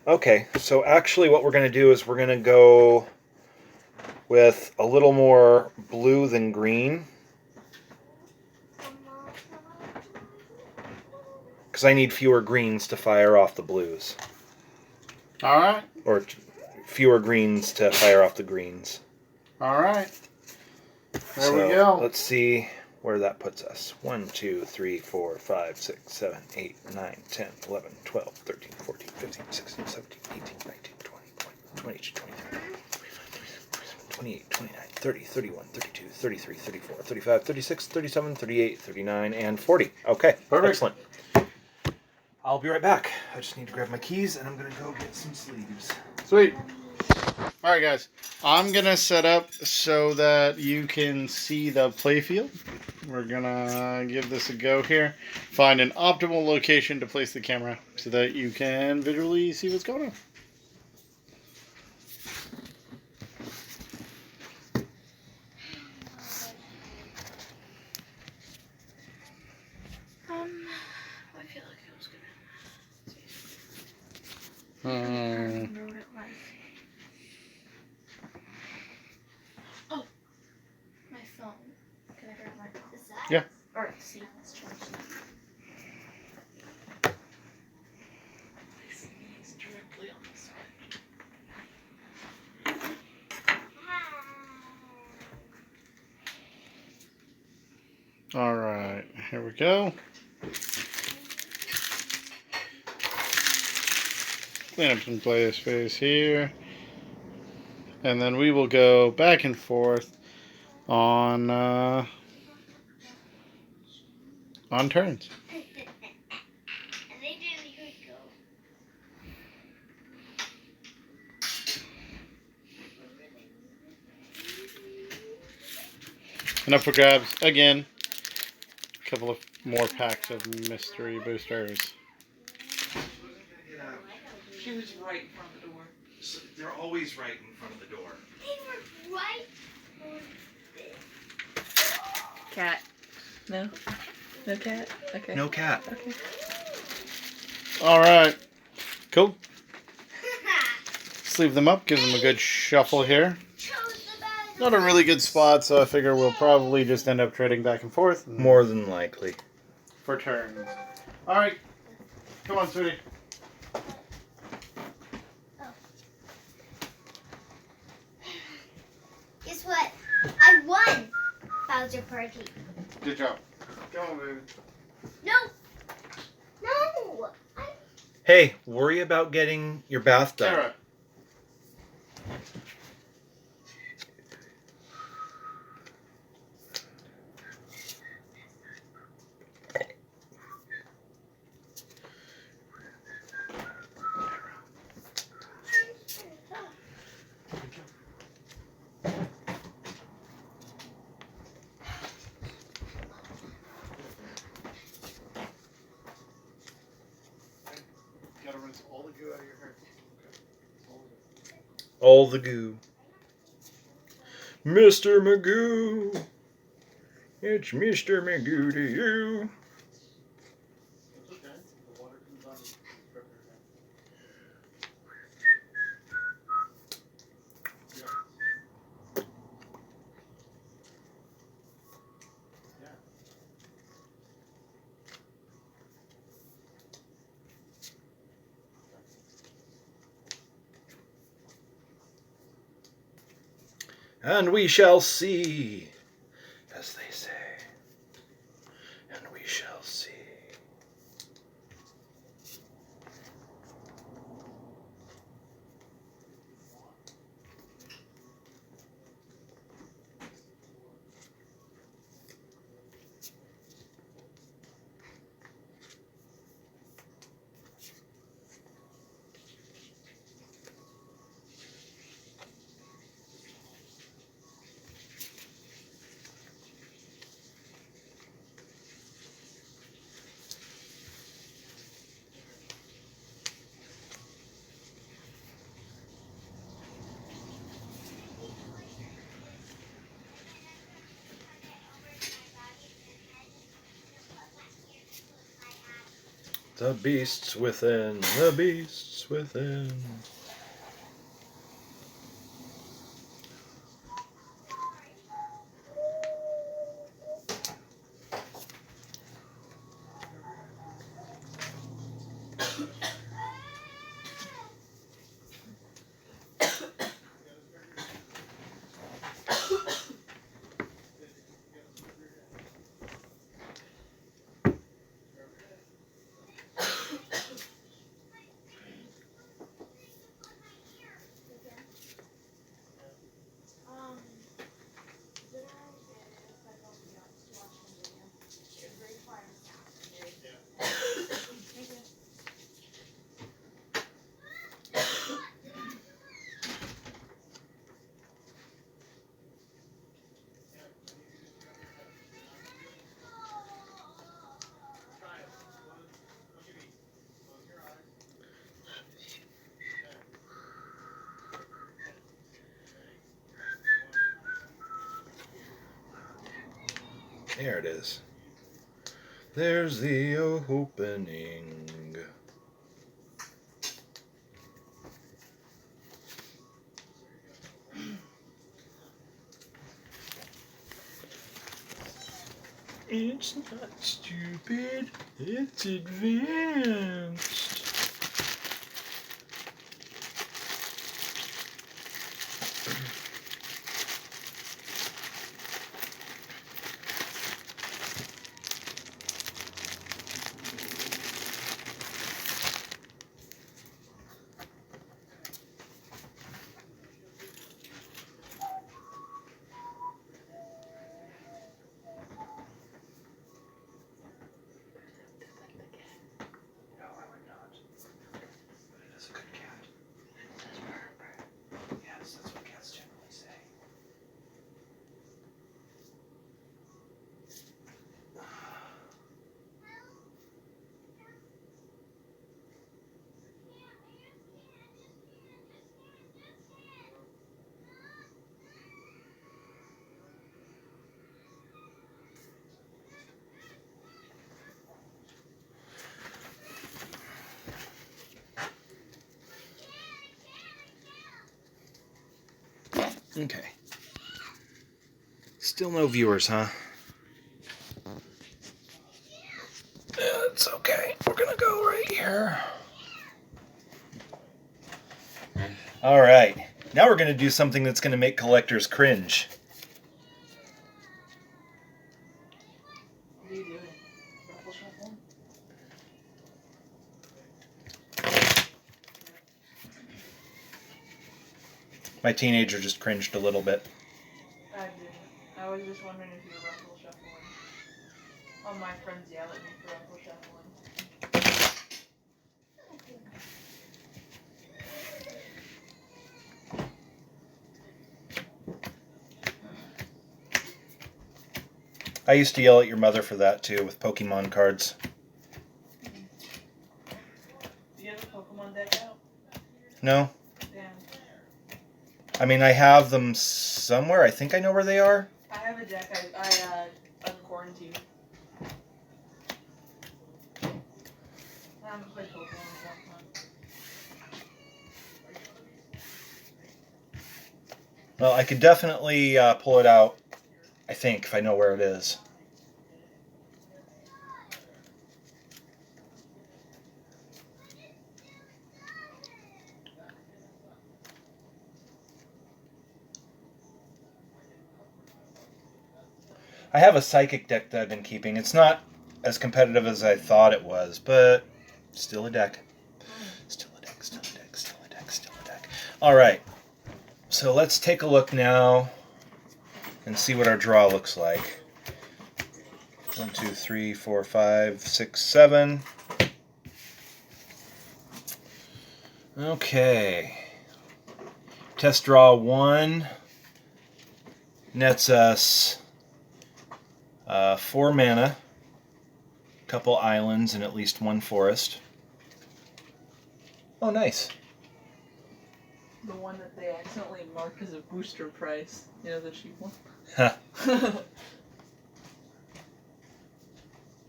Okay, so actually what we're going to do is we're going to go with a little more blue than green. Because I need fewer greens to fire off the blues. All right. Or fewer greens to fire off the greens. All right. There So we go. let's see where that puts us. 1, 2, 3, 4, 5, 6, 7, 8, 9, 10, 11, 12, 13, 14, 15, 16, 17, 18, 19, 20, 22, 23, 28, 29, 30, 31, 32, 33, 34, 35, 36, 37, 38, 39, and 40. Okay, Perfect. Excellent. I'll be right back. I just need to grab my keys and I'm going to go get some sleeves. Sweet. All right, guys. I'm going to set up so that you can see the playfield. We're going to give this a go here. Find an optimal location to place the camera so that you can visually see what's going on. I feel like I was Hmm. gonna wrote it like. Oh, my phone. Can I grab my phone? Yeah. Or see. Let's charge that. It's directly on this side. All right. Here we go. Clean up some play space here. And then we will go back and forth on turns. And up for grabs again. A couple of more packs of mystery boosters. She was right in front of the door. So they're always right in front of the door. They were right on this. Cat. No? No cat? Okay. No cat. Okay. All right. Cool. Sleeve them up. Give them a good shuffle here. Not a really good spot, so I figure we'll probably just end up trading back and forth. More than likely. For turns. All right. Come on, sweetie. Guess what? I won Bowser Party. Good job. Come on, baby. No. No. Hey, worry about getting your bath done. Sarah. Gotta rinse all the goo out of your hair. Okay. All the goo. Mr. Magoo. It's Mr. Magoo to you. It's okay. The water comes out and prep your hair. And we shall see, as they say. And we shall see. The beasts within, the beasts within. There it is. There's the opening. It's not stupid, it's advanced. Okay. Still no viewers, huh? It's okay. We're gonna go right here. All right. Now we're gonna do something that's gonna make collectors cringe. What are you doing? Ruffle shuffle? My teenager just cringed a little bit. I didn't. I was just wondering if you were ruffle shuffling. All my friends yell at me for ruffle shuffling. I used to yell at your mother for that too with Pokemon cards. Do you have a Pokemon deck out? No? Damn. I mean, I have them somewhere. I think I know where they are. I have a deck I unquarantined. I haven't played Pokemon in a long time. Well, I could definitely pull it out, I think, if I know where it is. I have a psychic deck that I've been keeping. It's not as competitive as I thought it was, but still a deck. Still a deck, still a deck, still a deck, still a deck. All right. So let's take a look now and see what our draw looks like. 1, 2, 3, 4, 5, 6, 7. Okay. Test draw 1 nets us 4 mana, a couple islands, and at least 1 forest. Oh, nice. The one that they accidentally marked as a booster price. You know, the cheap one? Huh.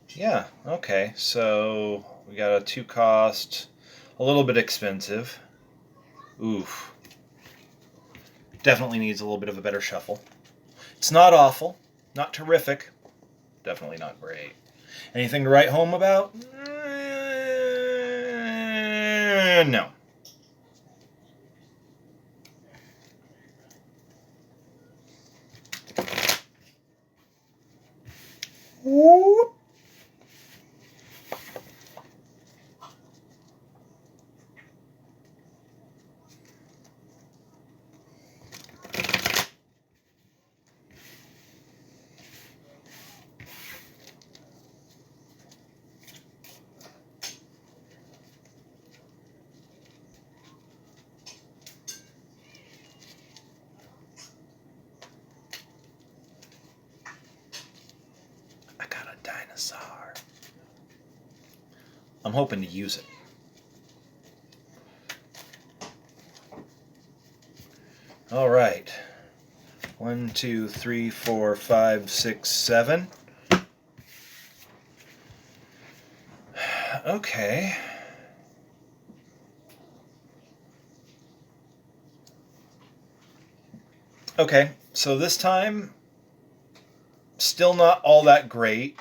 Yeah, okay. So We got a 2 cost, a little bit expensive. Oof. Definitely needs a little bit of a better shuffle. It's not awful, not terrific, definitely not great. Anything to write home about? No. Whoop. I got a dinosaur. I'm hoping to use it. All right. 1, 2, 3, 4, 5, 6, 7. Okay. Okay, so this time, still not all that great.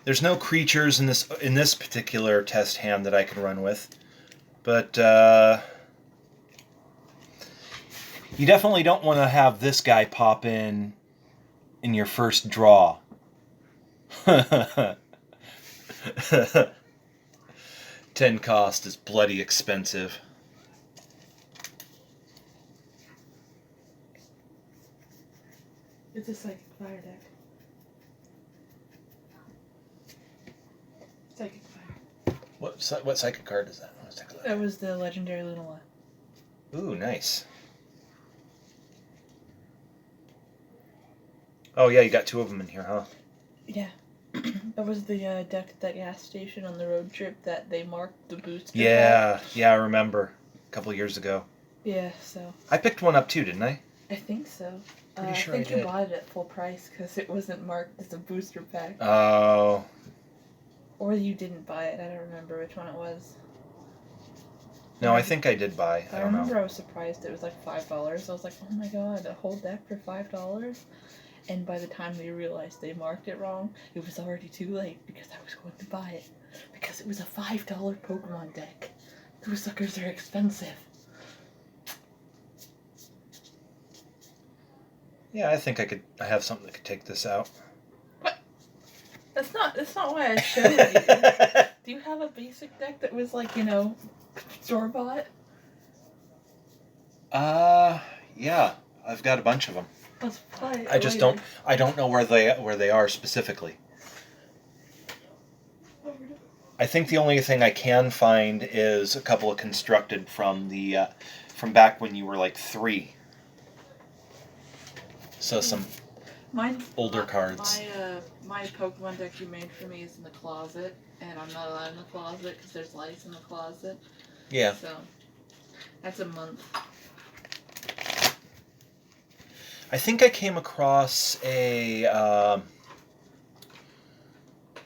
There's no creatures in this particular test hand that I can run with, but you definitely don't want to have this guy pop in your first draw. 10 cost is bloody expensive. It's a psychic fire deck. Psychic fire. What psychic card is that? Let's take a look. That was the legendary Lunala. Ooh, nice. Oh yeah, you got 2 of them in here, huh? Yeah. That was the deck at that gas station on the road trip that they marked the booster Yeah, I remember. A couple of years ago. Yeah, so. I picked one up too, didn't I? I think so. Pretty sure I think I you did. bought it at full price because it wasn't marked as a booster pack. Oh. Or you didn't buy it. I don't remember which one it was. No, I think I did buy. I don't remember know. I was surprised it was like $5. I was like, oh my god, a whole deck for $5? And by the time they realized they marked it wrong, it was already too late because I was going to buy it. Because it was a $5 Pokemon deck. Those suckers are expensive. Yeah, I think I have something that could take this out. What? That's not why I showed you. Do you have a basic deck that was like, store-bought? Yeah. I've got a bunch of them. Let's play it I just later. I don't know where they are specifically. I think the only thing I can find is a couple of constructed from from back when you were like 3. So some older cards. My Pokemon deck you made for me is in the closet, and I'm not allowed in the closet because there's lice in the closet. Yeah. So that's a month. I think I came across when I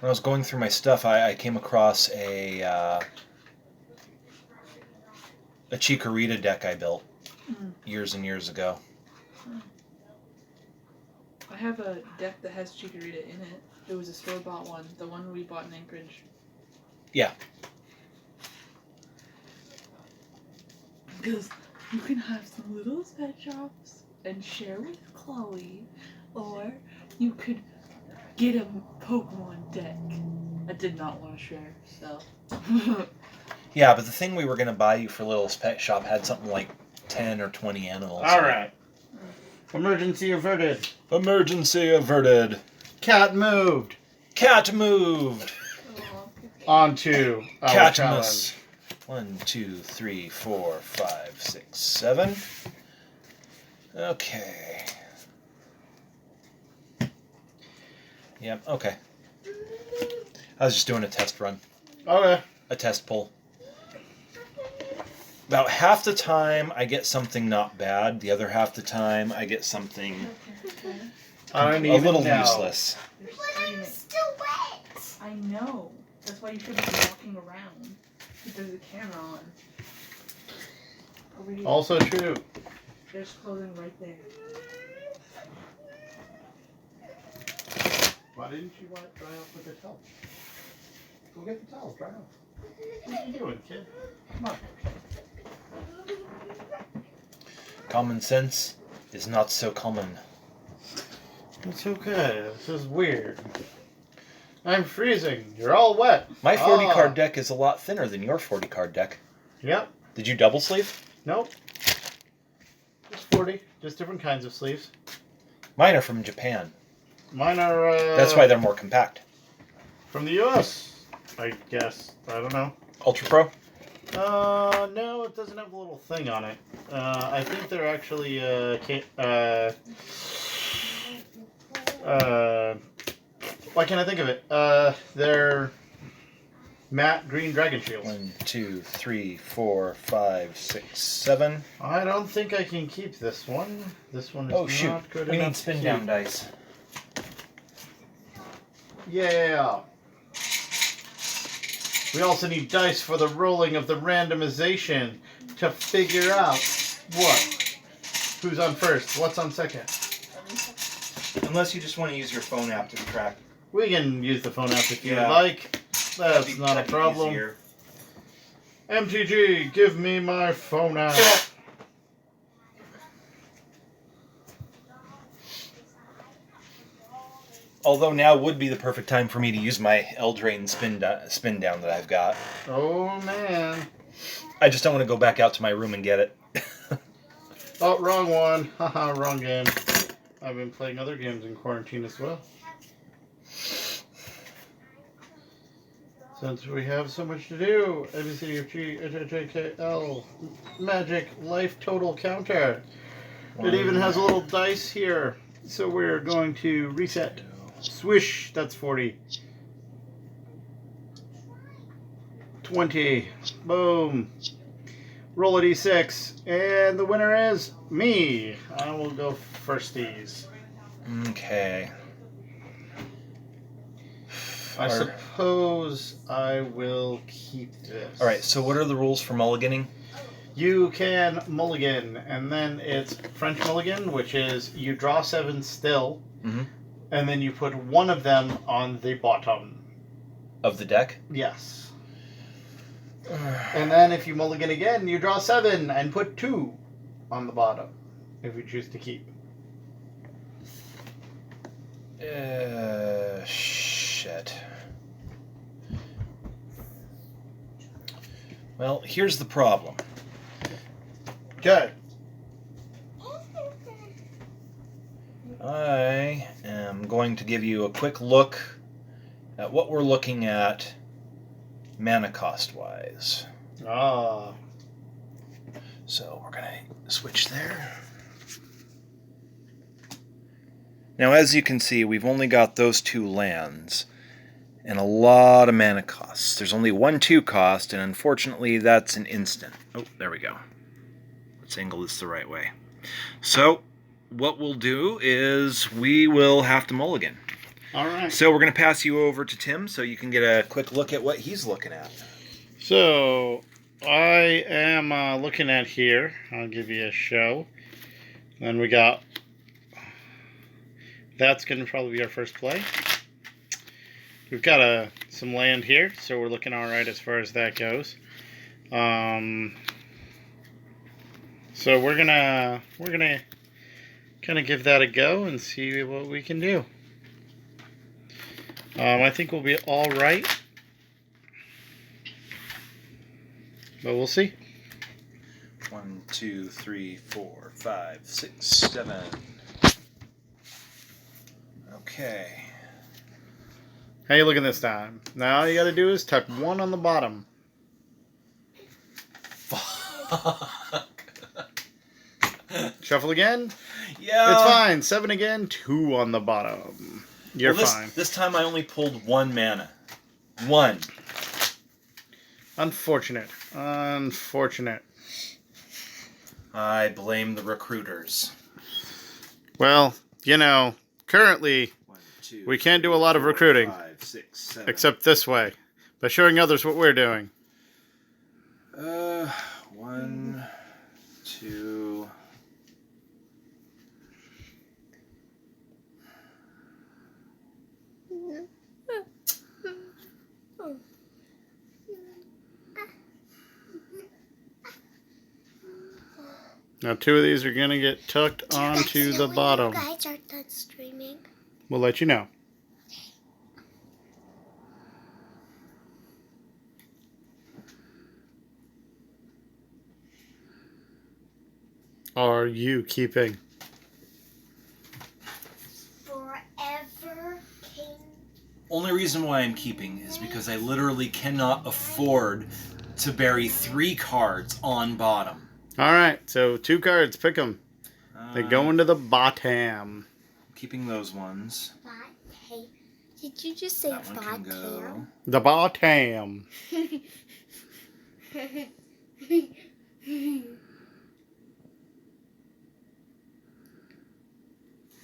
was going through my stuff, I came across a Chikorita deck I built years and years ago. I have a deck that has Chikorita in it. It was a store-bought one, the one we bought in Anchorage. Yeah. Because you can have some little pet shops and share with Chloe, or you could get a Pokemon deck. I did not want to share, so. Yeah, but the thing we were going to buy you for Little's Pet Shop had something like 10 or 20 animals. All right. Emergency averted. Emergency averted. Cat moved. Cat moved. On to our Catmas. challenge. 1, 2, 3, 4, 5, 6, 7. Okay. Yep, okay. I was just doing a test run. Okay. A test pull. About half the time I get something not bad, the other half the time I get something I don't a even little know. useless. But I'm still wet. I know. That's why you shouldn't be walking around. There's a camera on. Over here. Also true. There's clothing right there. Why didn't you want to dry off with the towel? Go get the towel, dry off. What are you doing, kid? Come on. Common sense is not so common. It's okay. This is weird. I'm freezing. You're all wet. My 40 card deck is a lot thinner than your 40 card deck. Yep. Did you double sleeve? Nope. Just 40. Just different kinds of sleeves. Mine are from Japan. Mine are... That's why they're more compact. from the U.S., I guess. I don't know. Ultra Pro? No, it doesn't have a little thing on it. I think they're actually, why can't I think of it? They're matte green dragon shields. 1, 2, 3, 4, 5, 6, 7. I don't think I can keep this one. This one is not good We enough need to spin keep. down dice. Yeah. We also need dice for the rolling of the randomization to figure out what. Who's on first? What's on second? Unless you just want to use your phone app to track. We can use the phone app if you Yeah. like. That's not a problem. Easier. MTG, give me my phone app. Although now would be the perfect time for me to use my Eldraine spin down that I've got. Oh, man. I just don't want to go back out to my room and get it. Oh, wrong one. Haha, wrong game. I've been playing other games in quarantine as well. Since we have so much to do. ABCDFG, HHJKL, Magic, Life Total Counter. It even has a little dice here. So we're going to reset. Swish, that's 40. 20. Boom. Roll a d6. And the winner is me. I will go firsties. Okay. I suppose I will keep this. Alright, so what are the rules for mulliganing? You can mulligan, and then it's French mulligan, which is you draw 7 still, and then you put one of them on the bottom. Of the deck? Yes. And then if you mulligan again, you draw 7 and put 2 on the bottom, if you choose to keep. Shit. Well, here's the problem. Okay. I am going to give you a quick look at what we're looking at mana cost-wise. Ah. So we're going to switch there. Now, as you can see, we've only got those 2 lands and a lot of mana costs. There's only 1/2 cost, and unfortunately, that's an instant. Oh, there we go. Let's angle this the right way. So, what we'll do is we will have to mulligan. All right. So we're going to pass you over to Tim so you can get a quick look at what he's looking at. So, I am looking at here. I'll give you a show. Then we got... That's going to probably be our first play. We've got some land here, so we're looking all right as far as that goes. So we're gonna kind of give that a go and see what we can do. I think we'll be all right, but we'll see. 1, 2, 3, 4, 5, 6, 7. Okay. How you looking this time? Now all you got to do is tuck 1 on the bottom. Fuck. Shuffle again. Yeah. It's fine. 7 again. 2 on the bottom. You're fine. This time I only pulled 1 mana. 1. Unfortunate. Unfortunate. I blame the recruiters. Well, you know, currently 1, 2, we can't do a lot of recruiting. 5, 6, 7. Except this way. By showing others what we're doing. 1, 2. Now 2 of these are going to get tucked onto the bottom. You guys are done streaming. We'll let you know. Are you keeping? Forever King. Only reason why I'm keeping is because I literally cannot afford to bury 3 cards on bottom. Alright, so 2 cards. Pick them. They go into the bottom. Keeping those ones. Hey, did you just say That one can go. The bottom.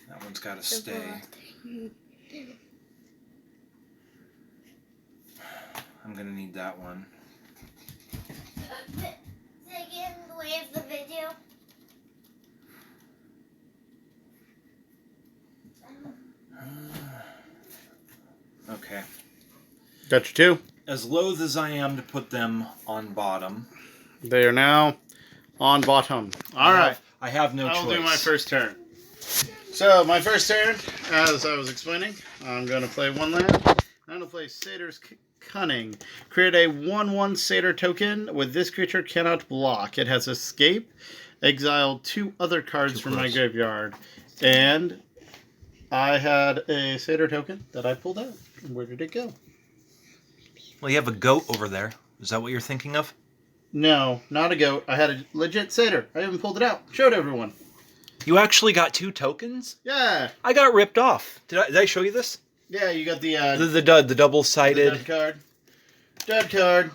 That one's got to stay. I'm going to need that one. Did I get in the way of the video? Okay. Got your 2. As loath as I am to put them on bottom. They are now on bottom. Alright. I have no choice. I'll do my first turn. So, my first turn, as I was explaining, I'm going to play 1 land. I'm going to play Satyr's Cunning. Create a 1/1 Satyr token with this creature cannot block. It has Escape. Exile 2 other cards from my graveyard. And I had a Satyr token that I pulled out. Where did it go? Well, you have a goat over there. Is that what you're thinking of? No, not a goat. I had a legit Satyr. I even pulled it out. Showed everyone. You actually got 2 tokens? Yeah. I got ripped off. Did I show you this? Yeah, you got the The double-sided. dud card. Dud card.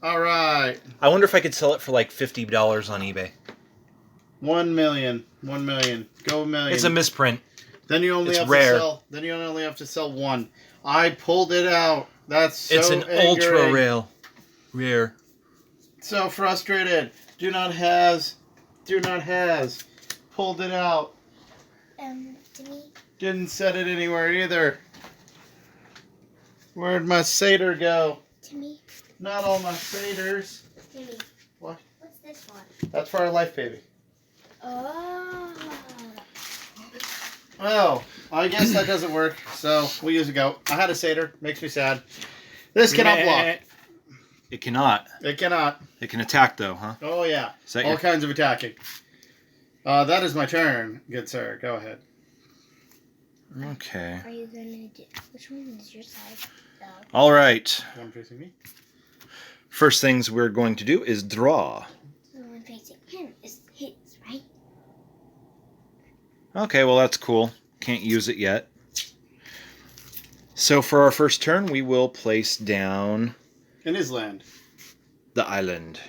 All right. I wonder if I could sell it for like $50 on eBay. 1 million. 1 million. Go a million. It's a misprint. Then you only it's have rare. to sell. Then you only have to sell 1. I pulled it out. That's so It's an ultra rare. So frustrated. Do not has. Pulled it out. Timmy. Didn't set it anywhere either. Where'd my satyr go? Timmy. Not all my satyrs. Timmy. What? What's this one? That's for our life baby. Oh. Well, I guess that doesn't work, so we'll use a goat. I had a satyr. Makes me sad. This cannot block. It cannot. It cannot. It can attack though, huh? Oh, yeah. Is that All your... kinds of attacking. That is my turn, good sir. Go ahead. Okay. Are you gonna do? Which one is your side? All right. One facing me. First things we're going to do is draw. The one facing him is his, right? Okay, well that's cool. Can't use it yet. So for our first turn, we will place down In his land. the island.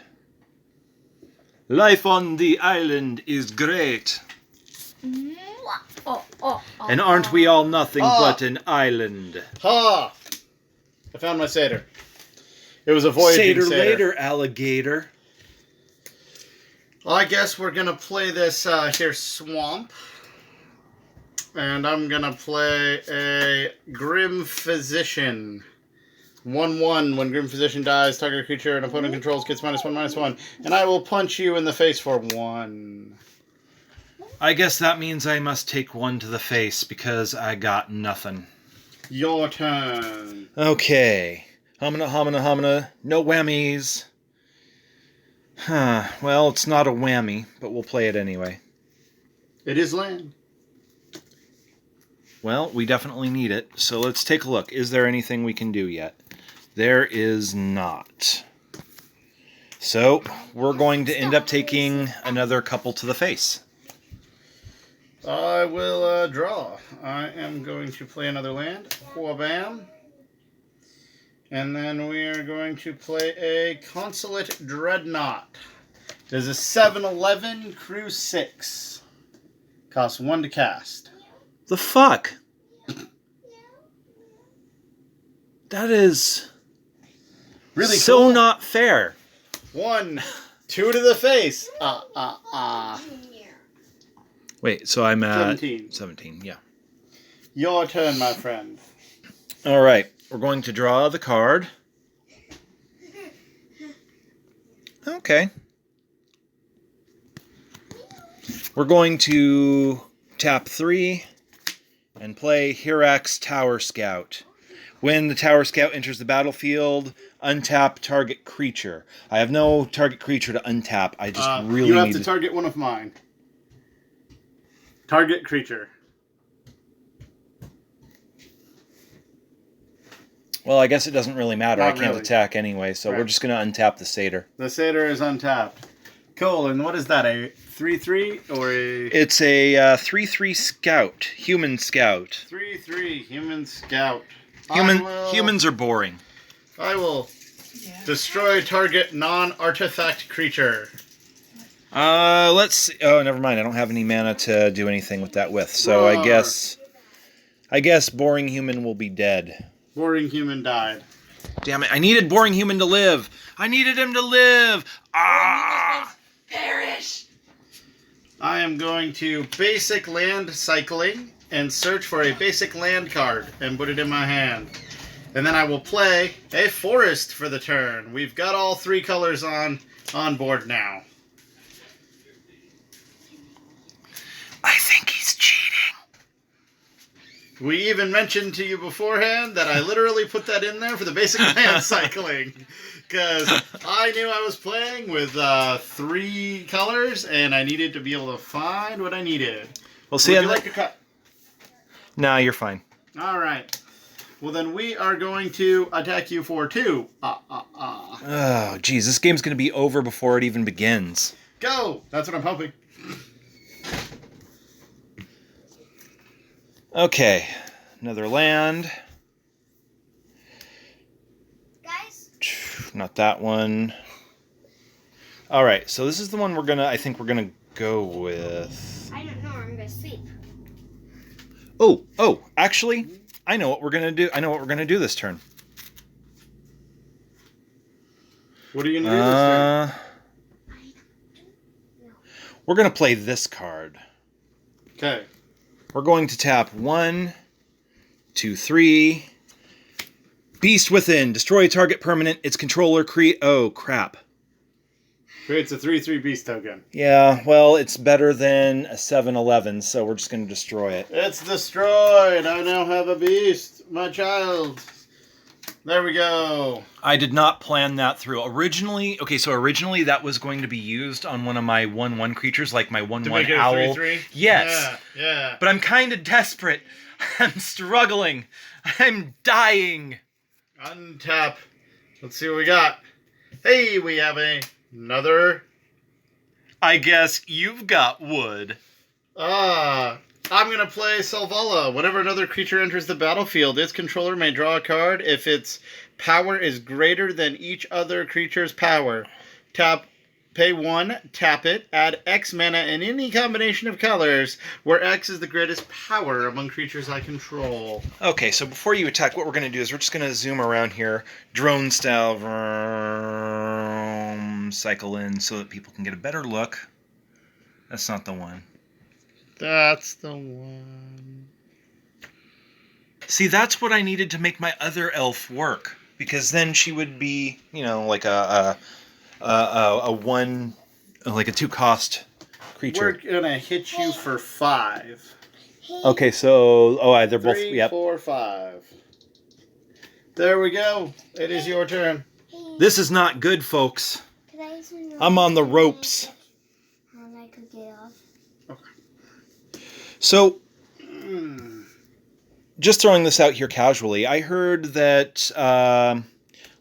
Life on the island is great. And aren't we all nothing but an island? Ha! I found my satyr. It was a voyaging satyr. Later, alligator. I guess we're gonna play this here swamp. And I'm gonna play a Grim Physician. 1/1. When Grim Physician dies, target creature an opponent controls gets -1/-1. And I will punch you in the face for 1. I guess that means I must take 1 to the face because I got nothing. Your turn. Okay. Homina. No whammies. Huh. Well, it's not a whammy, but we'll play it anyway. It is land. Well, we definitely need it, so let's take a look. Is there anything we can do yet? There is not. So, we're going to end up taking another couple to the face. I will draw. I am going to play another land. Whabam. And then we are going to play a Consulate Dreadnought. There's a 7/11 crew 6. Costs 1 to cast. The fuck? That is Really so cool. not fair. 1, 2 to the face. Wait, so I'm at 17. 17, yeah. Your turn, my friend. All right, we're going to draw the card. Okay. We're going to tap 3 and play Hirak's Tower Scout. When the Tower Scout enters the battlefield, untap target creature. I have no target creature to untap. I just really You have need to target one of mine. Target creature. Well, I guess it doesn't really matter. Not I can't really. attack anyway, so we're Right. just going to untap the Satyr. The satyr is untapped. Cool, and what is that, a 3/3 or a... It's a 3/3 Scout, Human Scout. 3/3 human scout. Humans are boring. I will destroy target non-artifact creature. Let's see. Oh, never mind. I don't have any mana to do anything with that with. So Roar. I guess boring human will be dead. Boring human died. Damn it. I needed boring human to live. I needed him to live. Ah! Perish! I am going to basic land cycling and search for a basic land card and put it in my hand. And then I will play a forest for the turn. We've got all 3 colors on board now. I think he's cheating. We even mentioned to you beforehand that I literally put that in there for the basic land cycling. Because I knew I was playing with 3 colors and I needed to be able to find what I needed. Well, see, Would you like a cut? Nah, you're fine. All right. Well, then we are going to attack you for 2. Oh, geez. This game's going to be over before it even begins. Go! That's what I'm hoping. Okay. Another land. Guys, Not that one. All right. So this is the one I think we're going to go with. I don't know. I'm gonna sleep. Oh, actually, I know what we're going to do. I know what we're going to do this turn. What are you going to do this turn? We're going to play this card. Okay. We're going to tap 1, 2, 3. Beast Within. Destroy target permanent. Its controller create... Oh, crap. Creates a 3/3 beast token. Yeah, well, it's better than a 7/11, so we're just going to destroy it. It's destroyed. I now have a beast. My child. There we go. I did not plan that through. Originally that was going to be used on one of my 1/1 creatures, like my 1/1 To make it a owl. 3/3? Yes. Yeah. But I'm kind of desperate. I'm struggling. I'm dying. Untap. Let's see what we got. Hey, we have another. I guess you've got wood. I'm going to play Selvala. Whenever another creature enters the battlefield, its controller may draw a card if its power is greater than each other creature's power. Pay 1, tap it, add X mana in any combination of colors, where X is the greatest power among creatures I control. Okay, so before you attack, what we're going to do is we're just going to zoom around here, drone style, cycle in so that people can get a better look. That's not the one. That's the one. See, that's what I needed to make my other elf work, because then she would be, like a 1, like a 2-cost creature. We're gonna hit you for 5. Okay, so they're both. 3, Yep. 4, 5. There we go. It is your turn. This is not good, folks. I'm on the ropes. And I could get off. So, just throwing this out here casually, I heard that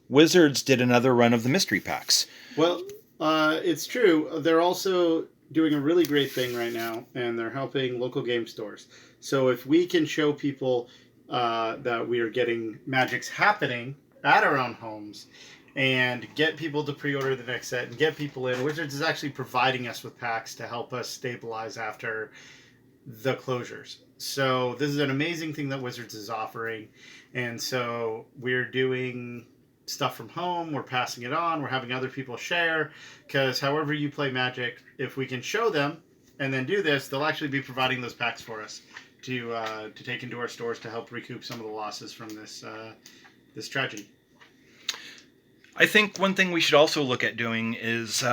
Wizards did another run of the mystery packs. Well, it's true. They're also doing a really great thing right now, and they're helping local game stores. So if we can show people that we are getting magics happening at our own homes, and get people to pre-order the next set, and get people in, Wizards is actually providing us with packs to help us stabilize after the closures. So this is an amazing thing that Wizards is offering. And so we're doing stuff from home. We're passing it on. We're having other people share. Because however you play Magic, if we can show them and then do this, they'll actually be providing those packs for us to take into our stores to help recoup some of the losses from this tragedy. I think one thing we should also look at doing is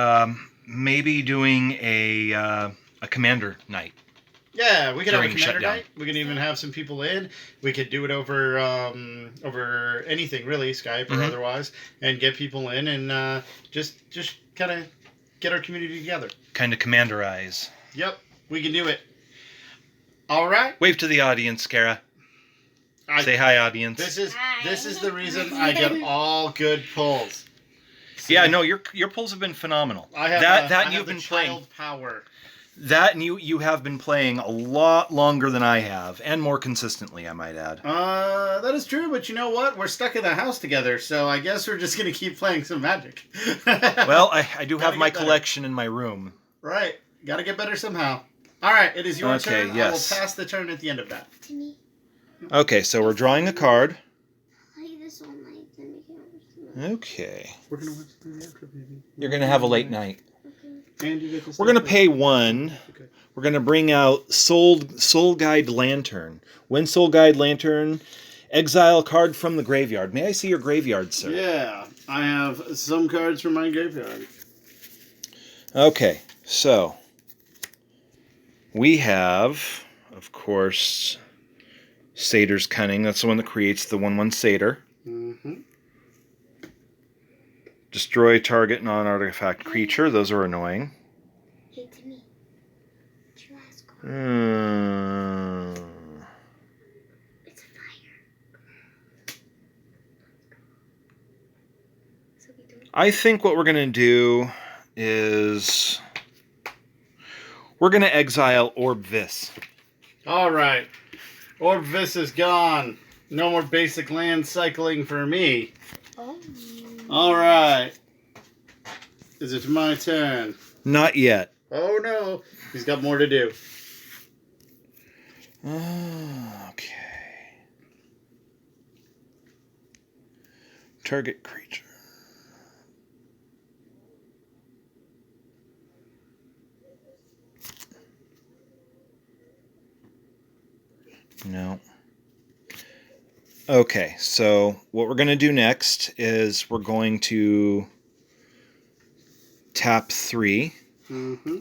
maybe doing a commander night. Yeah, we could have a During commander shutdown. night. We can even have some people in. We could do it over over anything really, Skype or Mhm. otherwise, and get people in and just kind of get our community together. Kind of commanderize. Yep, we can do it. All right. Wave to the audience, Kara. Say hi, audience. This is Hi. the reason I get all good pulls. Yeah, no, your pulls have been phenomenal. I have that I have you've the been playing. child power. That and you have been playing a lot longer than I have, and more consistently, I might add. That is true, but you know what? We're stuck in the house together, so I guess we're just gonna keep playing some Magic. Well, I do Gotta have my get better. collection in my room. Right. Got to get better somehow. All right, it is your Okay, turn. yes. I will pass the turn at the end of that. To me, Okay, so we're drawing a card. I like this all night. Then we can watch Okay. We're gonna watch the after, baby. You're going to have a late night. Okay. And you get to We're going to pay 1. Okay. We're going to bring out Soul Guide Lantern. When Soul Guide Lantern, exile a card from the graveyard. May I see your graveyard, sir? Yeah, I have some cards from my graveyard. Okay, so we have, of course, Satyr's Cunning. That's the one that creates the 1/1 Satyr. Mm-hmm. Destroy target non-artifact creature. Those are annoying. Hey, Timmy. What's your last card? It's a fire. So we do it. I think what we're going to do is we're going to exile Orb Vis. All right. Orb Vis is gone. No more basic land cycling for me. Oh. All right. Is it my turn? Not yet. Oh, no. He's got more to do. Okay. Target creature. No. Okay, so what we're going to do next is we're going to tap 3. Mm-hmm.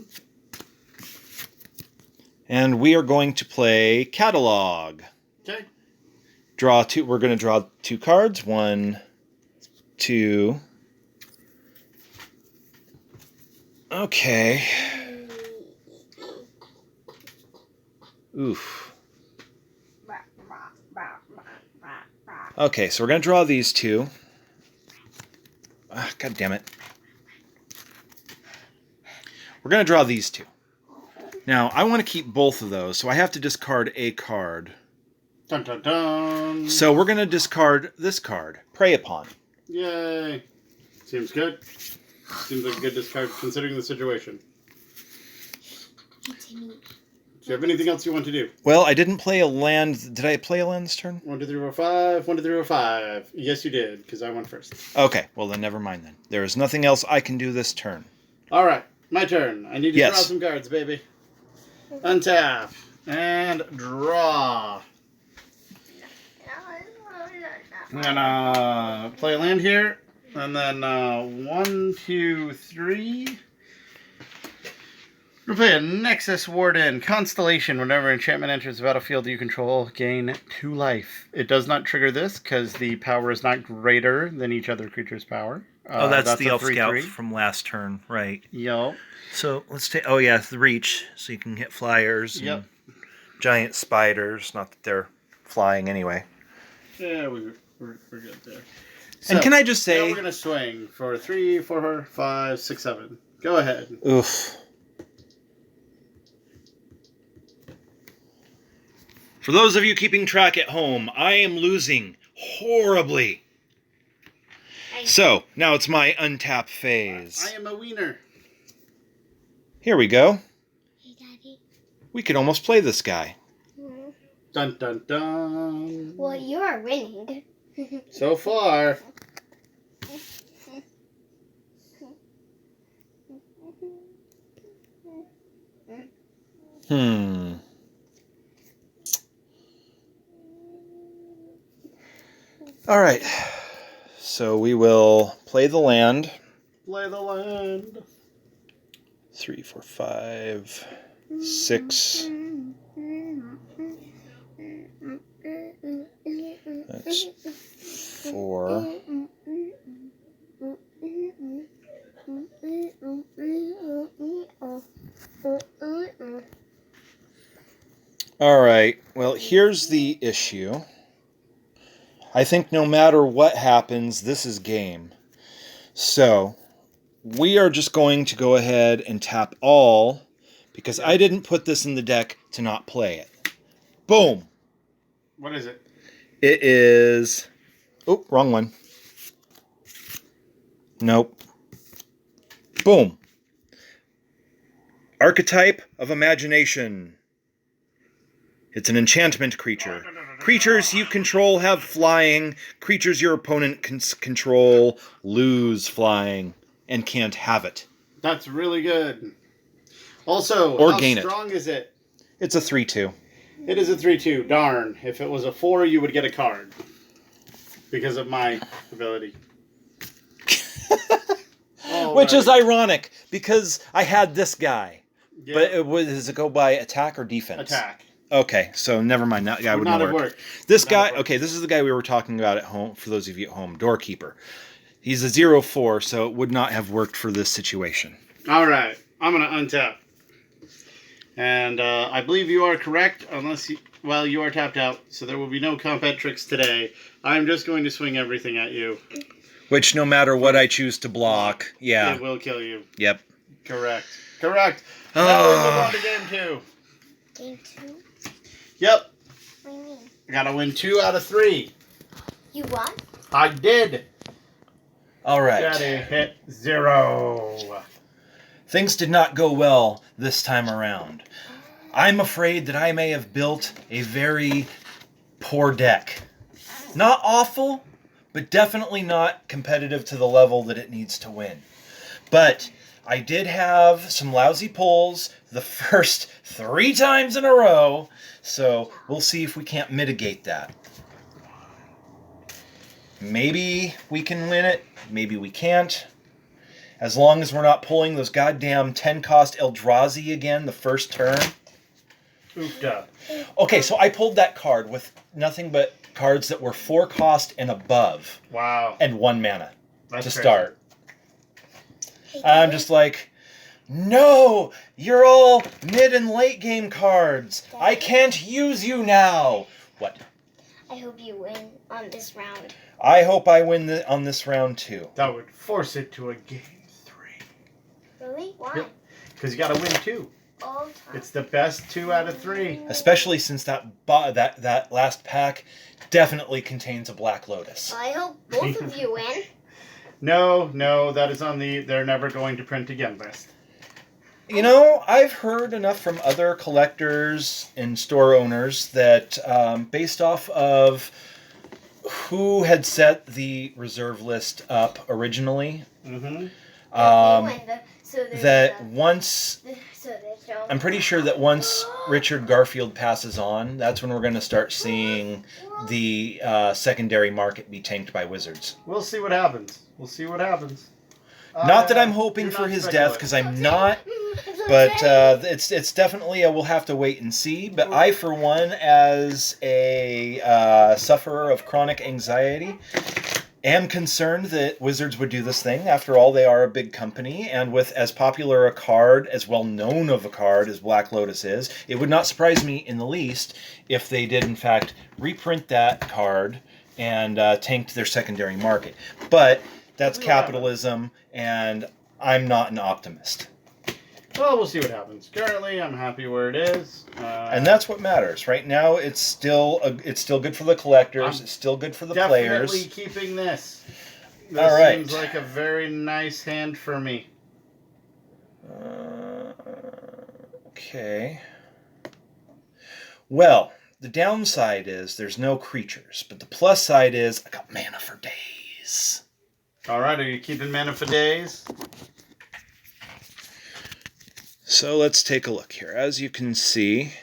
And we are going to play Catalog. Okay. Draw 2. We're going to draw 2 cards. 1, 2. Okay. Oof. Okay, so we're going to draw these 2. God damn it. We're going to draw these 2. Now, I want to keep both of those, so I have to discard a card. Dun dun dun. So we're going to discard this card, Prey Upon. Yay. Seems good. Seems like a good discard considering the situation. Hey, Timmy. Do you have anything else you want to do? Well, I didn't play a land. Did I play a land this turn? 1, 2, 3, 4, 5. 1, 2, 3, 4, 5. Yes, you did, because I went first. Okay, well then never mind then. There is nothing else I can do this turn. All right, my turn. I need to Yes. draw some cards, baby. Untap and draw. I'm gonna play a land here, and then 1, 2, 3. We're gonna play a Nexus Warden. Constellation. Whenever enchantment enters the battlefield you control, gain 2 life. It does not trigger this because the power is not greater than each other creature's power. That's the a Elf 3/3. Scout from last turn, right? Yup. So let's take. Oh yeah, the reach, so you can hit flyers. And Yep. Giant spiders. Not that they're flying anyway. Yeah, we're good there. And can I just now say, we're gonna swing for 3, 4, 5, 6, 7. Go ahead. oof. For those of you keeping track at home, I am losing horribly. So, now it's my untap phase. I am a wiener. Here we go. Hey, Daddy. We could almost play this guy. Dun dun dun. Well, you're winning. So far. All right. So we will play the land. Play the land. 3, 4, 5, 6. That's 4. All right. Well, here's the issue. I think no matter what happens, this is game. So we are just going to go ahead and tap all because I didn't put this in the deck to not play it. Boom. What is it? It is... Oh, wrong one. Nope. Boom. Archetype of Imagination. It's an enchantment creature. Creatures you control have flying. Creatures your opponent control lose flying and can't have it. That's really good. Also, Or how gain it. strong is it? It's a 3/2. It is a 3/2. Darn. If it was a 4, you would get a card. Because of my ability. Which is ironic because I had this guy. Yeah. But does it go by attack or defense? Attack. Okay, so never mind. That guy Would wouldn't not have work. worked. This Would not guy, have worked. okay, this is the guy we were talking about at home, for those of you at home, Doorkeeper. He's a 0/4, so it would not have worked for this situation. All right. I'm going to untap. And I believe you are correct, unless you... Well, you are tapped out, so there will be no combat tricks today. I'm just going to swing everything at you. Which, no matter what I choose to block, yeah, It will kill you. yep. Correct. Correct. Oh. Now we move on to game 2. Game 2? Yep. What do you mean? I got to win 2 out of 3. You won? I did. All right. Daddy hit 0. Things did not go well this time around. I'm afraid that I may have built a very poor deck. Not awful, but definitely not competitive to the level that it needs to win. But I did have some lousy pulls the first 3 times in a row, so we'll see if we can't mitigate that. Maybe we can win it, maybe we can't. As long as we're not pulling those goddamn 10-cost Eldrazi again the first turn. Oofda. Okay, so I pulled that card with nothing but cards that were 4 cost and above, Wow. and 1 mana That's to crazy. start. I'm just like, no, you're all mid and late game cards. I can't use you now. What? I hope you win on this round. I hope I win on this round too. That would force it to a game 3. Really? Why? Yep. Because you got to win 2. All the time. It's the best 2 out of 3. Especially since that last pack definitely contains a Black Lotus. Well, I hope both of you win. No, that is on the they're never going to print again list. You know, I've heard enough from other collectors and store owners that based off of who had set the reserve list up originally, Mm-hmm. I'm pretty sure that once Richard Garfield passes on, that's when we're going to start seeing the secondary market be tanked by Wizards. We'll see what happens. Not that I'm hoping you're for not his speculating. death, because I'm not, but it's definitely we'll have to wait and see. But I, for one, as a sufferer of chronic anxiety, am concerned that Wizards would do this thing. After all, they are a big company, and with as popular a card, as well known of a card as Black Lotus is, it would not surprise me in the least if they did, in fact, reprint that card and tanked their secondary market. But that's capitalism, and I'm not an optimist. Well, we'll see what happens. Currently, I'm happy where it is. And that's what matters. Right now, it's still good for the collectors. It's still good for the players. Definitely keeping this. This All right. seems like a very nice hand for me. Okay. Well, the downside is there's no creatures, but the plus side is I got mana for days. All right, are you keeping mana for days? So let's take a look here. As you can see,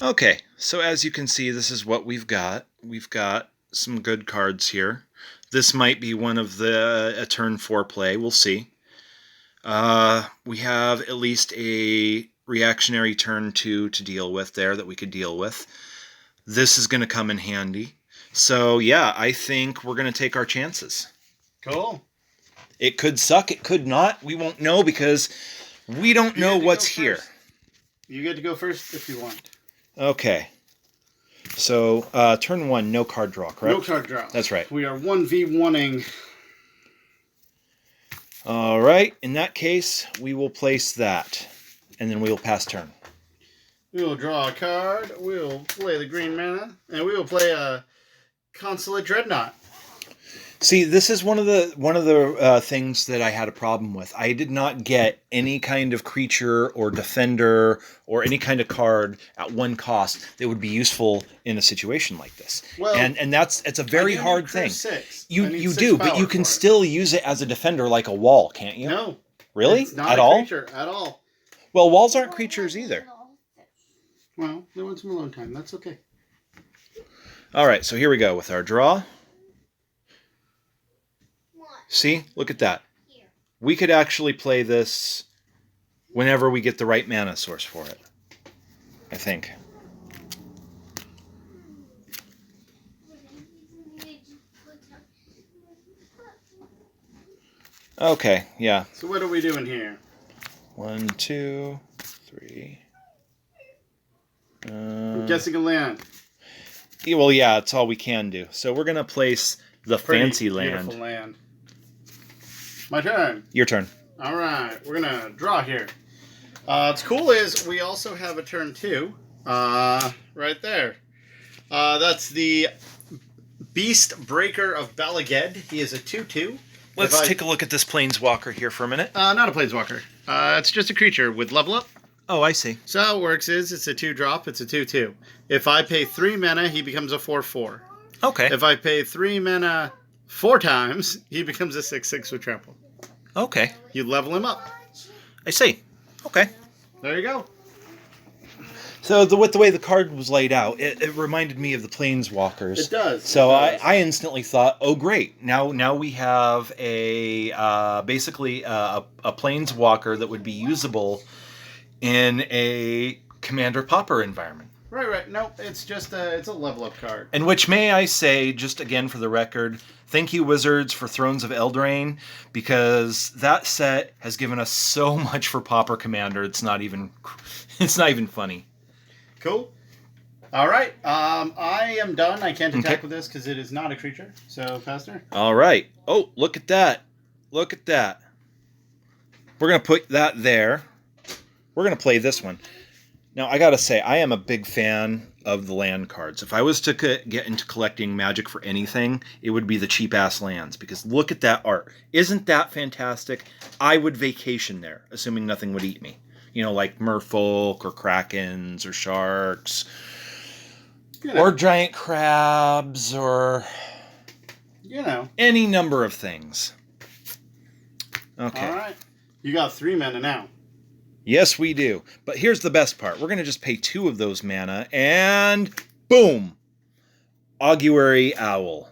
okay, so as you can see, this is what we've got. We've got some good cards here. This might be one of a turn 4 play. We'll see. We have at least a reactionary turn 2 to deal with there that we could deal with. This is going to come in handy. So, yeah, I think we're going to take our chances. Cool. It could suck. It could not. We won't know because we don't know what's here. You get to go first if you want. Okay. So, turn 1, no card draw, correct? No card draw. That's right. We are 1v1ing. All right. In that case, we will place that, and then we will pass turn. We will draw a card. We'll play the green mana, and we will play a Consulate Dreadnought. See, this is one of the things that I had a problem with. I did not get any kind of creature or defender or any kind of card at one cost that would be useful in a situation like this. Well, and it's a very hard thing. You do, but you can still use it as a defender like a wall, can't you? No. Really? It's not at a all? creature at all. Well, walls aren't creatures either. Well, they want some alone time. That's okay. All right, so here we go with our draw. See? Look at that. We could actually play this whenever we get the right mana source for it, I think. Okay, yeah. So what are we doing here? 1, 2, 3. I'm guessing a land. Yeah, well, yeah, it's all we can do. So we're going to place the fancy land. Beautiful land. My turn. Your turn. All right, we're gonna draw here. What's cool is we also have a turn 2, right there. That's the Beast Breaker of Balaged. He is a 2/2. Let's take a look at this Planeswalker here for a minute. Not a Planeswalker. It's just a creature with level up. Oh, I see. So how it works is it's a 2-drop. It's a 2/2. If I pay 3 mana, he becomes a 4/4. Okay. If I pay 3 mana 4 times, he becomes a 6/6 with trample. Okay. You level him up. I see. Okay. There you go. So with the way the card was laid out, it reminded me of the Planeswalkers. It does. So It does. I instantly thought, oh great, now we have basically a Planeswalker that would be usable in a Commander Pauper environment. Right. No, it's just it's a level up card. And which, may I say, just again for the record, thank you, Wizards, for Thrones of Eldraine, because that set has given us so much for Pauper Commander. It's not even funny. Cool. All right. I am done. I can't attack with this because it is not a creature. So, Pastor. All right. Oh, look at that. Look at that. We're going to put that there. We're going to play this one. Now, I got to say, I am a big fan of the land cards. If I was to get into collecting Magic for anything, it would be the cheap-ass lands, because look at that art. Isn't that fantastic? I would vacation there, assuming nothing would eat me. You know, like merfolk or krakens or sharks or giant crabs or any number of things. Okay. All right. You got 3 mana now. Yes, we do. But here's the best part. We're going to just pay 2 of those mana, and boom! Augury Owl.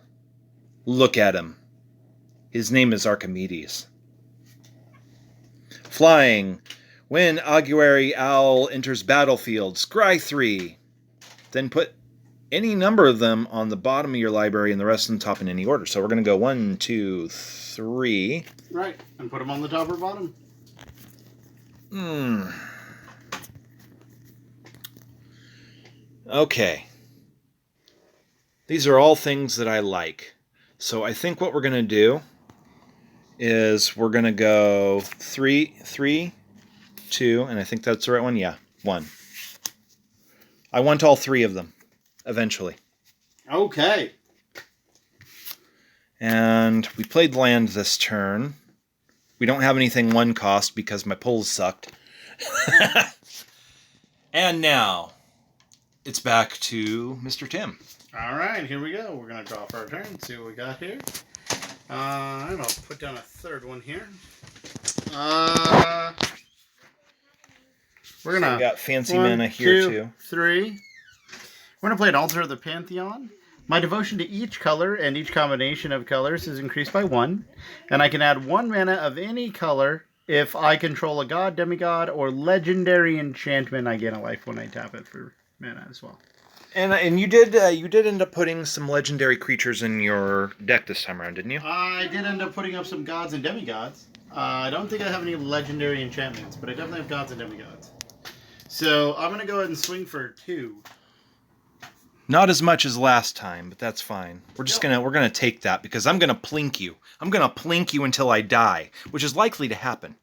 Look at him. His name is Archimedes. Flying. When Augury Owl enters battlefield, scry 3. Then put any number of them on the bottom of your library and the rest on top in any order. So we're going to go 1, 2, 3. Right. And put them on the top or bottom. Okay. These are all things that I like. So I think what we're going to do is we're going to go 3, 2, and I think that's the right one. Yeah, 1. I want all 3 of them, eventually. Okay. And we played land this turn. We don't have anything 1 cost because my pulls sucked. And now, it's back to Mr. Tim. All right, here we go. We're going to draw for our turn, see what we got here. And I'll put down a third one here. We're going to... We got fancy 1, mana here 2, too. 3. We're going to play an Altar of the Pantheon. My devotion to each color and each combination of colors is increased by 1. And I can add 1 mana of any color if I control a god, demigod, or legendary enchantment. I gain a life when I tap it for mana as well. And you did end up putting some legendary creatures in your deck this time around, didn't you? I did end up putting up some gods and demigods. I don't think I have any legendary enchantments, but I definitely have gods and demigods. So I'm going to go ahead and swing for 2. Not as much as last time, but that's fine. We're gonna take that because I'm gonna plink you. I'm gonna plink you until I die, which is likely to happen.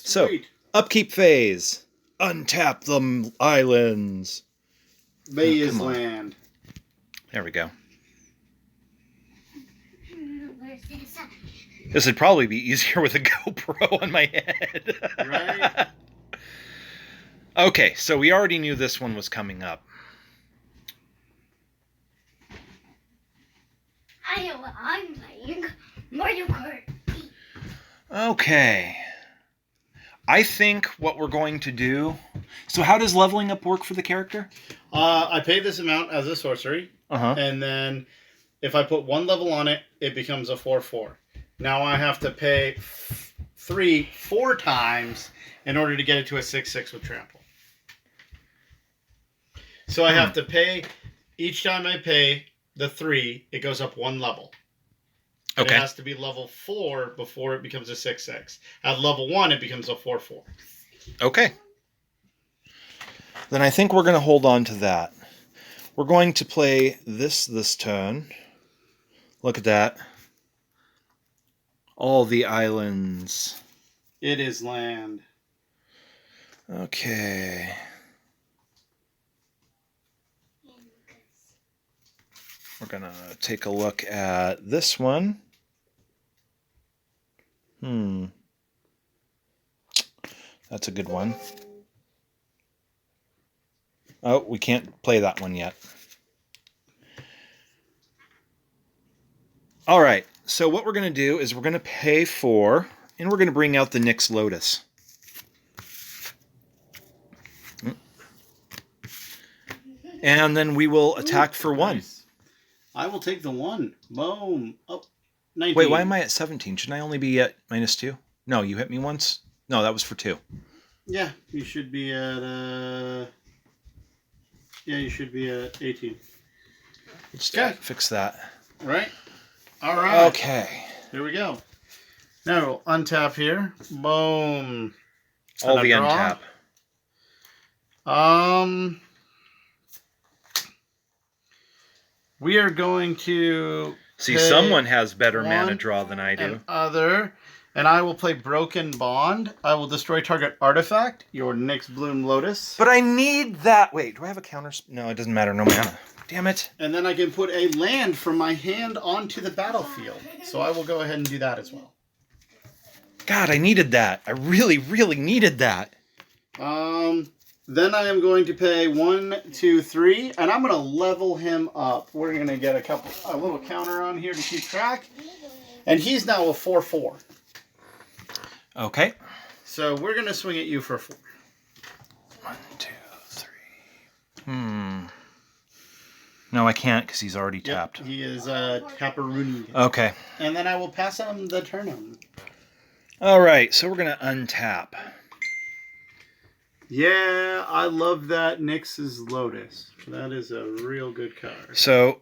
Sweet. So, upkeep phase. Untap the islands. Bay Oh, is come on. land. There we go. Where's the sun? This would probably be easier with a GoPro on my head. Right? Okay, so we already knew this one was coming up. I'm playing Mario Kart. Okay. I think what we're going to do... So how does leveling up work for the character? I pay this amount as a sorcery, Uh-huh. and then if I put 1 level on it, it becomes a 4/4. Now I have to pay 4 times in order to get it to a 6/6 with trample. So I have to pay, each time I pay the 3, it goes up 1 level. And Okay. It has to be level 4 before it becomes a 6/6. At level 1, it becomes a 4/4. Okay. Then I think we're going to hold on to that. We're going to play this turn. Look at that. All the islands. It is land. Okay. We're going to take a look at this one. That's a good one. Oh, we can't play that one yet. All right, so what we're going to do is we're going to pay for, and we're going to bring out the Nyx Lotus. And then we will attack for 1. Nice. I will take the 1. Boom. Oh, 19. Wait, why am I at 17? Shouldn't I only be at -2? No, you hit me once? No, that was for 2. Yeah, you should be at, yeah, you should be at 18. Let's Okay. fix that. Right? All right. Okay. Here we go. Now we'll untap here. Boom. All And the I draw. untap. We are going to See, pay someone has better mana one draw than I do. and other, and I will play Broken Bond. I will destroy target artifact, your Nyx Bloom Lotus. But I need that. Wait, do I have a counter? No, it doesn't matter. No mana. Damn it. And then I can put a land from my hand onto the battlefield. So I will go ahead and do that as well. God, I needed that. I really, really needed that. Then I am going to pay 1, 2, 3, and I'm going to level him up. We're going to get a little counter on here to keep track. And he's now a 4/4. Okay. So we're going to swing at you for 4. 1, 2, 3. No, I can't because he's already tapped. Yep, he is Taparuni. Okay. And then I will pass on the turn on. All right, so we're going to untap. Yeah, I love that Nyx's Lotus. That is a real good card. So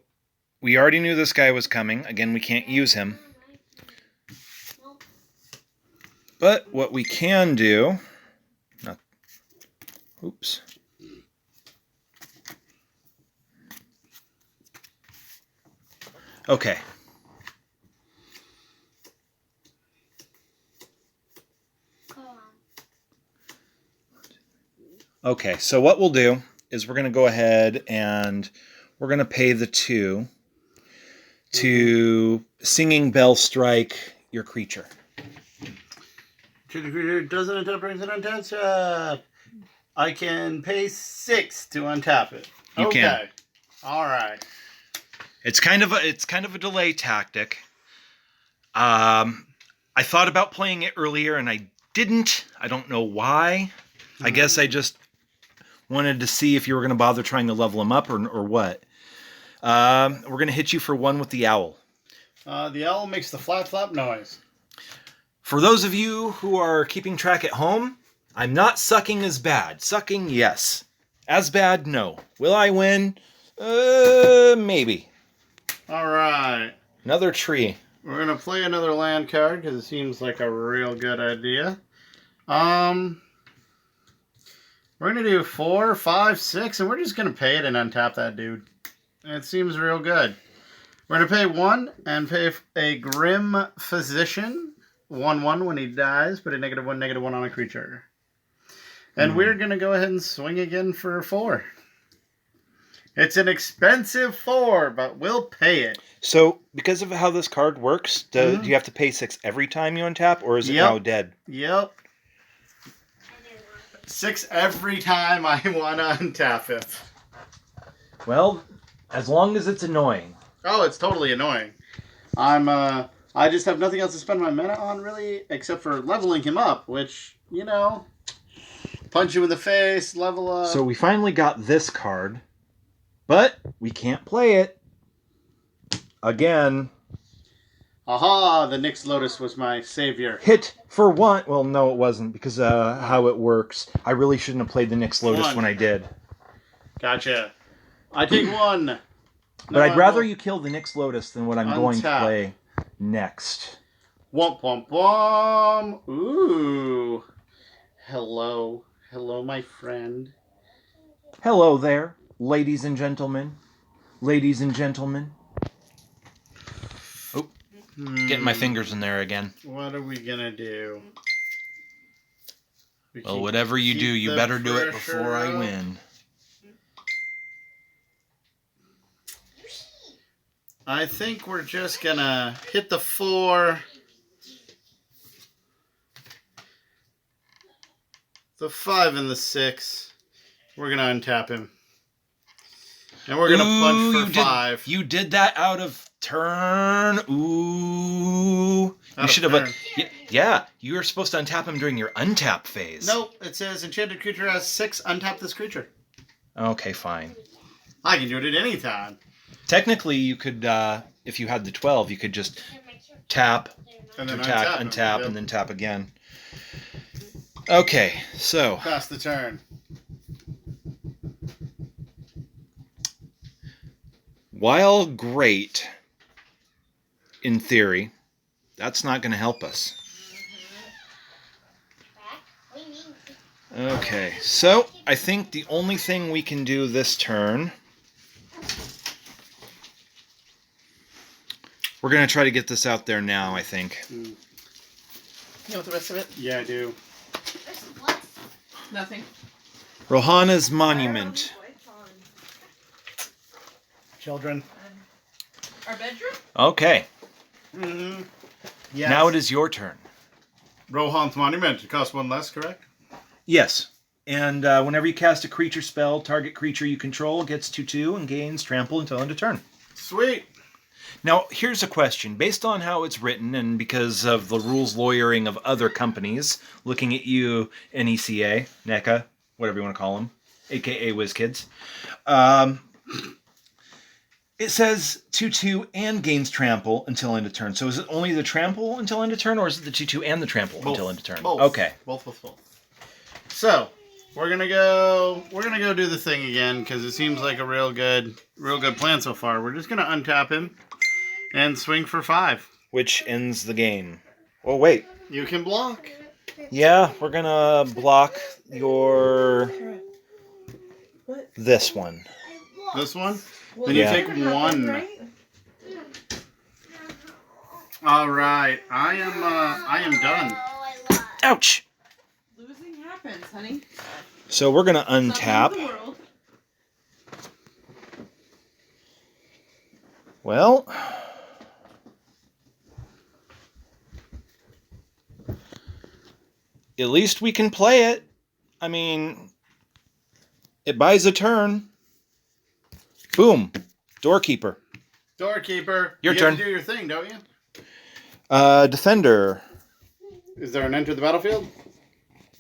we already knew this guy was coming. Again, we can't use him. But what we can do... Oops. Okay. Okay, so what we'll do is we're going to go ahead and we're going to pay the 2 to singing bell strike your creature. The creature doesn't untap, brings an untap. I can pay 6 to untap it. You can. All right. It's kind of a delay tactic. I thought about playing it earlier and I didn't. I don't know why. I guess I just wanted to see if you were going to bother trying to level him up or what. We're going to hit you for 1 with the owl. The owl makes the flap flap noise. For those of you who are keeping track at home, I'm not sucking as bad. Sucking, yes. As bad, no. Will I win? Maybe. All right. Another tree. We're going to play another land card because it seems like a real good idea. We're going to do 4, 5, 6, and we're just going to pay it and untap that dude. It seems real good. We're going to pay 1 and pay a Grim Physician. 1/1 when he dies, put a -1/-1 on a creature. And we're going to go ahead and swing again for 4. It's an expensive 4, but we'll pay it. So, because of how this card works, do you have to pay 6 every time you untap, or is it now dead? Yep. 6 every time I want to untap it. Well, as long as it's annoying. Oh, it's totally annoying. I just have nothing else to spend my mana on, really, except for leveling him up, which, you know, punch you in the face, level up. So we finally got this card, but we can't play it. Again. Aha, the Nyx Lotus was my savior. Hit for 1. Well, no, it wasn't, because how it works. I really shouldn't have played the Nyx Lotus when I did. Gotcha. I take 1. But I'd rather you kill the Nyx Lotus than what I'm going to play next. Womp womp womp. Ooh. Hello. Hello, my friend. Hello there, ladies and gentlemen. Ladies and gentlemen. Oh, getting my fingers in there again. What are we gonna do? Well, whatever you do, you better do it before I win. I think we're just gonna hit the 4. The 5 and the 6. We're gonna untap him. And we're gonna punch for 5. You did that out of turn. Ooh. You should have. Yeah, you were supposed to untap him during your untap phase. Nope, it says enchanted creature has 6, untap this creature. Okay, fine. I can do it at any time. Technically, you could, if you had the 12, you could just tap, And then untap, and then tap again. Okay, so. Pass the turn. While great, in theory, that's not going to help us. Okay, so I think the only thing we can do this turn, we're going to try to get this out there now, I think. You want the rest of it? Yeah, I do. Nothing. Rohana's Monument. Children. Our bedroom? Okay, Mm-hmm. Yes. now it is your turn. Rohan's Monument. It costs 1 less, correct? Yes, and whenever you cast a creature spell, target creature you control gets 2/2 and gains trample until end of turn. Sweet. Now, here's a question. Based on how it's written and because of the rules lawyering of other companies, looking at you, NECA, NECA, whatever you want to call them, a.k.a. WizKids, it says 2/2 and gains trample until end of turn. So is it only the trample until end of turn, or is it the 2/2 and the trample until end of turn? Both. Okay. Both. So, we're gonna go do the thing again, because it seems like a real good plan so far. We're just gonna untap him and swing for 5. Which ends the game. Oh, wait. You can block. Yeah, we're going to block your... What? This one. This one? Well, Then you Yeah. take 1. Right? All right, I am done. Ouch! Losing happens, honey. So we're going to It's not the end untap. of the world. Well, at least we can play it. I mean, it buys a turn. Boom. Doorkeeper. Doorkeeper. Your you turn. Have to do your thing, don't you? Defender. Is there an enter the battlefield?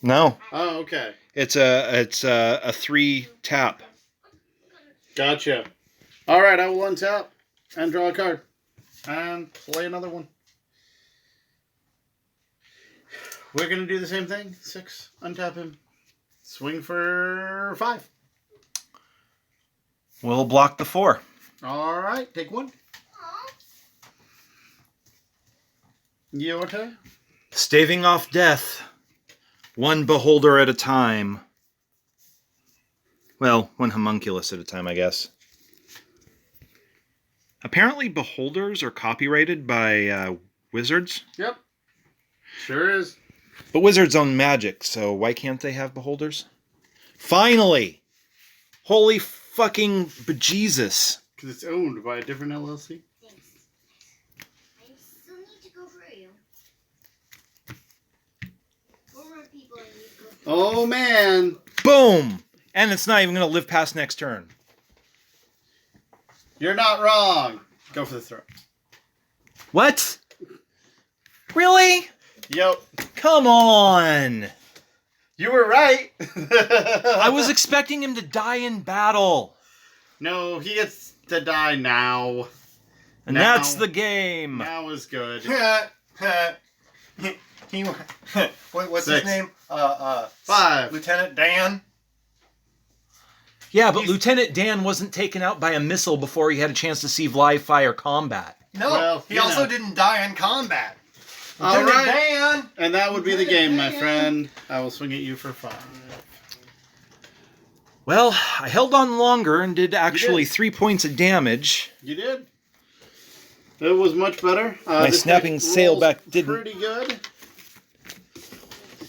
No. Oh, okay. It's a 3 tap. Gotcha. All right, I will untap and draw a card and play another one. We're going to do the same thing. 6, untap him. Swing for 5. We'll block the 4. All right, take 1. Your turn. Staving off death. 1 beholder at a time. Well, 1 homunculus at a time, I guess. Apparently beholders are copyrighted by wizards. Yep. Sure is. But wizards own magic, so why can't they have beholders? Finally! Holy fucking bejesus. Because it's owned by a different LLC. Thanks. I still need to go for you. 4 more people I need to go for. Oh, man. Boom! And it's not even going to live past next turn. You're not wrong. Go for the throw. What? Really? Yep. Come on! You were right. I was expecting him to die in battle. No, he gets to die now. And Now. that's the game. Now is good. What's 6. his name? 5. Lieutenant Dan. Yeah, but Lieutenant Dan wasn't taken out by a missile before he had a chance to see live fire combat. No, Well, he you also know. didn't die in combat. All Lieutenant right. Dan. And that would be the game, my friend. I will swing at you for 5. Well, I held on longer and did actually You did. 3 points of damage. You did. It was much better. My this snapping deck sail rolls back didn't. Pretty good.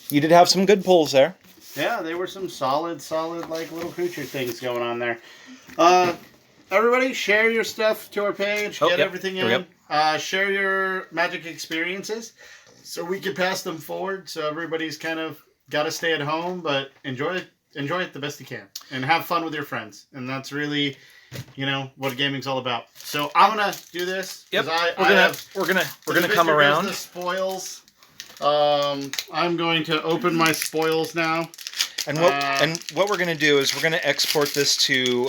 You did have some good pulls there. Yeah, they were some solid, like little creature things going on there. Everybody, share your stuff to our page. Oh, Get yep. everything Here we in. Share your Magic experiences so we can pass them forward. So everybody's kind of got to stay at home, but enjoy it the best you can, and have fun with your friends. And that's really, what gaming's all about. So I'm gonna do this. Yep. 'cause We're gonna come Victor does around. the spoils. I'm going to open my spoils now. And what we're gonna do is we're gonna export this to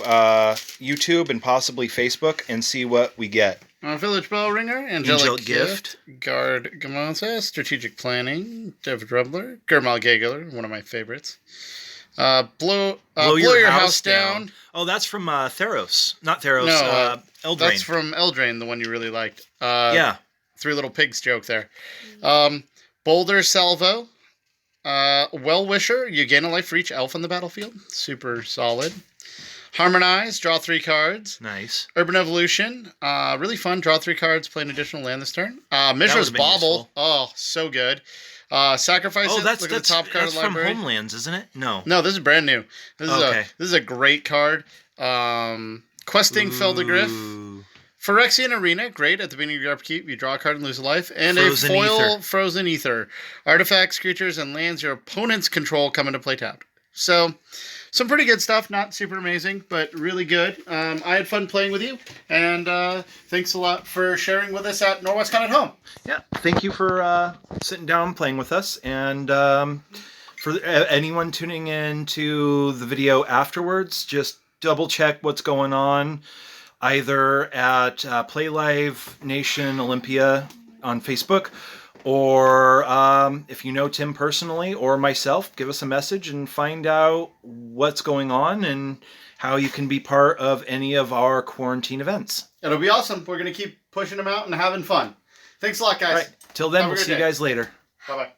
YouTube and possibly Facebook and see what we get. Village Bell Ringer, Angelic Angelic Gift, Guard Gamonsa, Strategic Planning, Dev Drubbler, Gurmal Gagler, one of my favorites. Blow your house down. Oh, that's from Theros. Not Theros. No, Eldraine. That's from Eldraine, the one you really liked. Yeah. 3 Little Pigs joke there. Boulder Salvo. Well-Wisher, you gain a life for each elf on the battlefield. Super solid. Harmonize, draw 3 cards. Nice. Urban Evolution, really fun. Draw 3 cards, play an additional land this turn. Mishra's would've been Bauble, useful. oh, so good. Sacrifice Oh, it, that's look at the top card of the from library. Homelands, isn't it? No. No, this is brand new. This is a great card. Questing Feldergriff. Ooh. Phyrexian Arena, great. At the beginning of your upkeep, you draw a card and lose a life. And Frozen a foil Ether. Frozen Ether. Artifacts, creatures, and lands your opponent's control come into play tapped. So, some pretty good stuff. Not super amazing, but really good. I had fun playing with you. And thanks a lot for sharing with us at Norwescon at home. Yeah. Thank you for sitting down and playing with us. And for anyone tuning in to the video afterwards, just double check what's going on. Either at Play Live Nation Olympia on Facebook, or if you know Tim personally or myself, give us a message and find out what's going on and how you can be part of any of our quarantine events. It'll be awesome. We're going to keep pushing them out and having fun. Thanks a lot, guys. All right. Till then, Have a we'll good see you day. guys later. Bye-bye.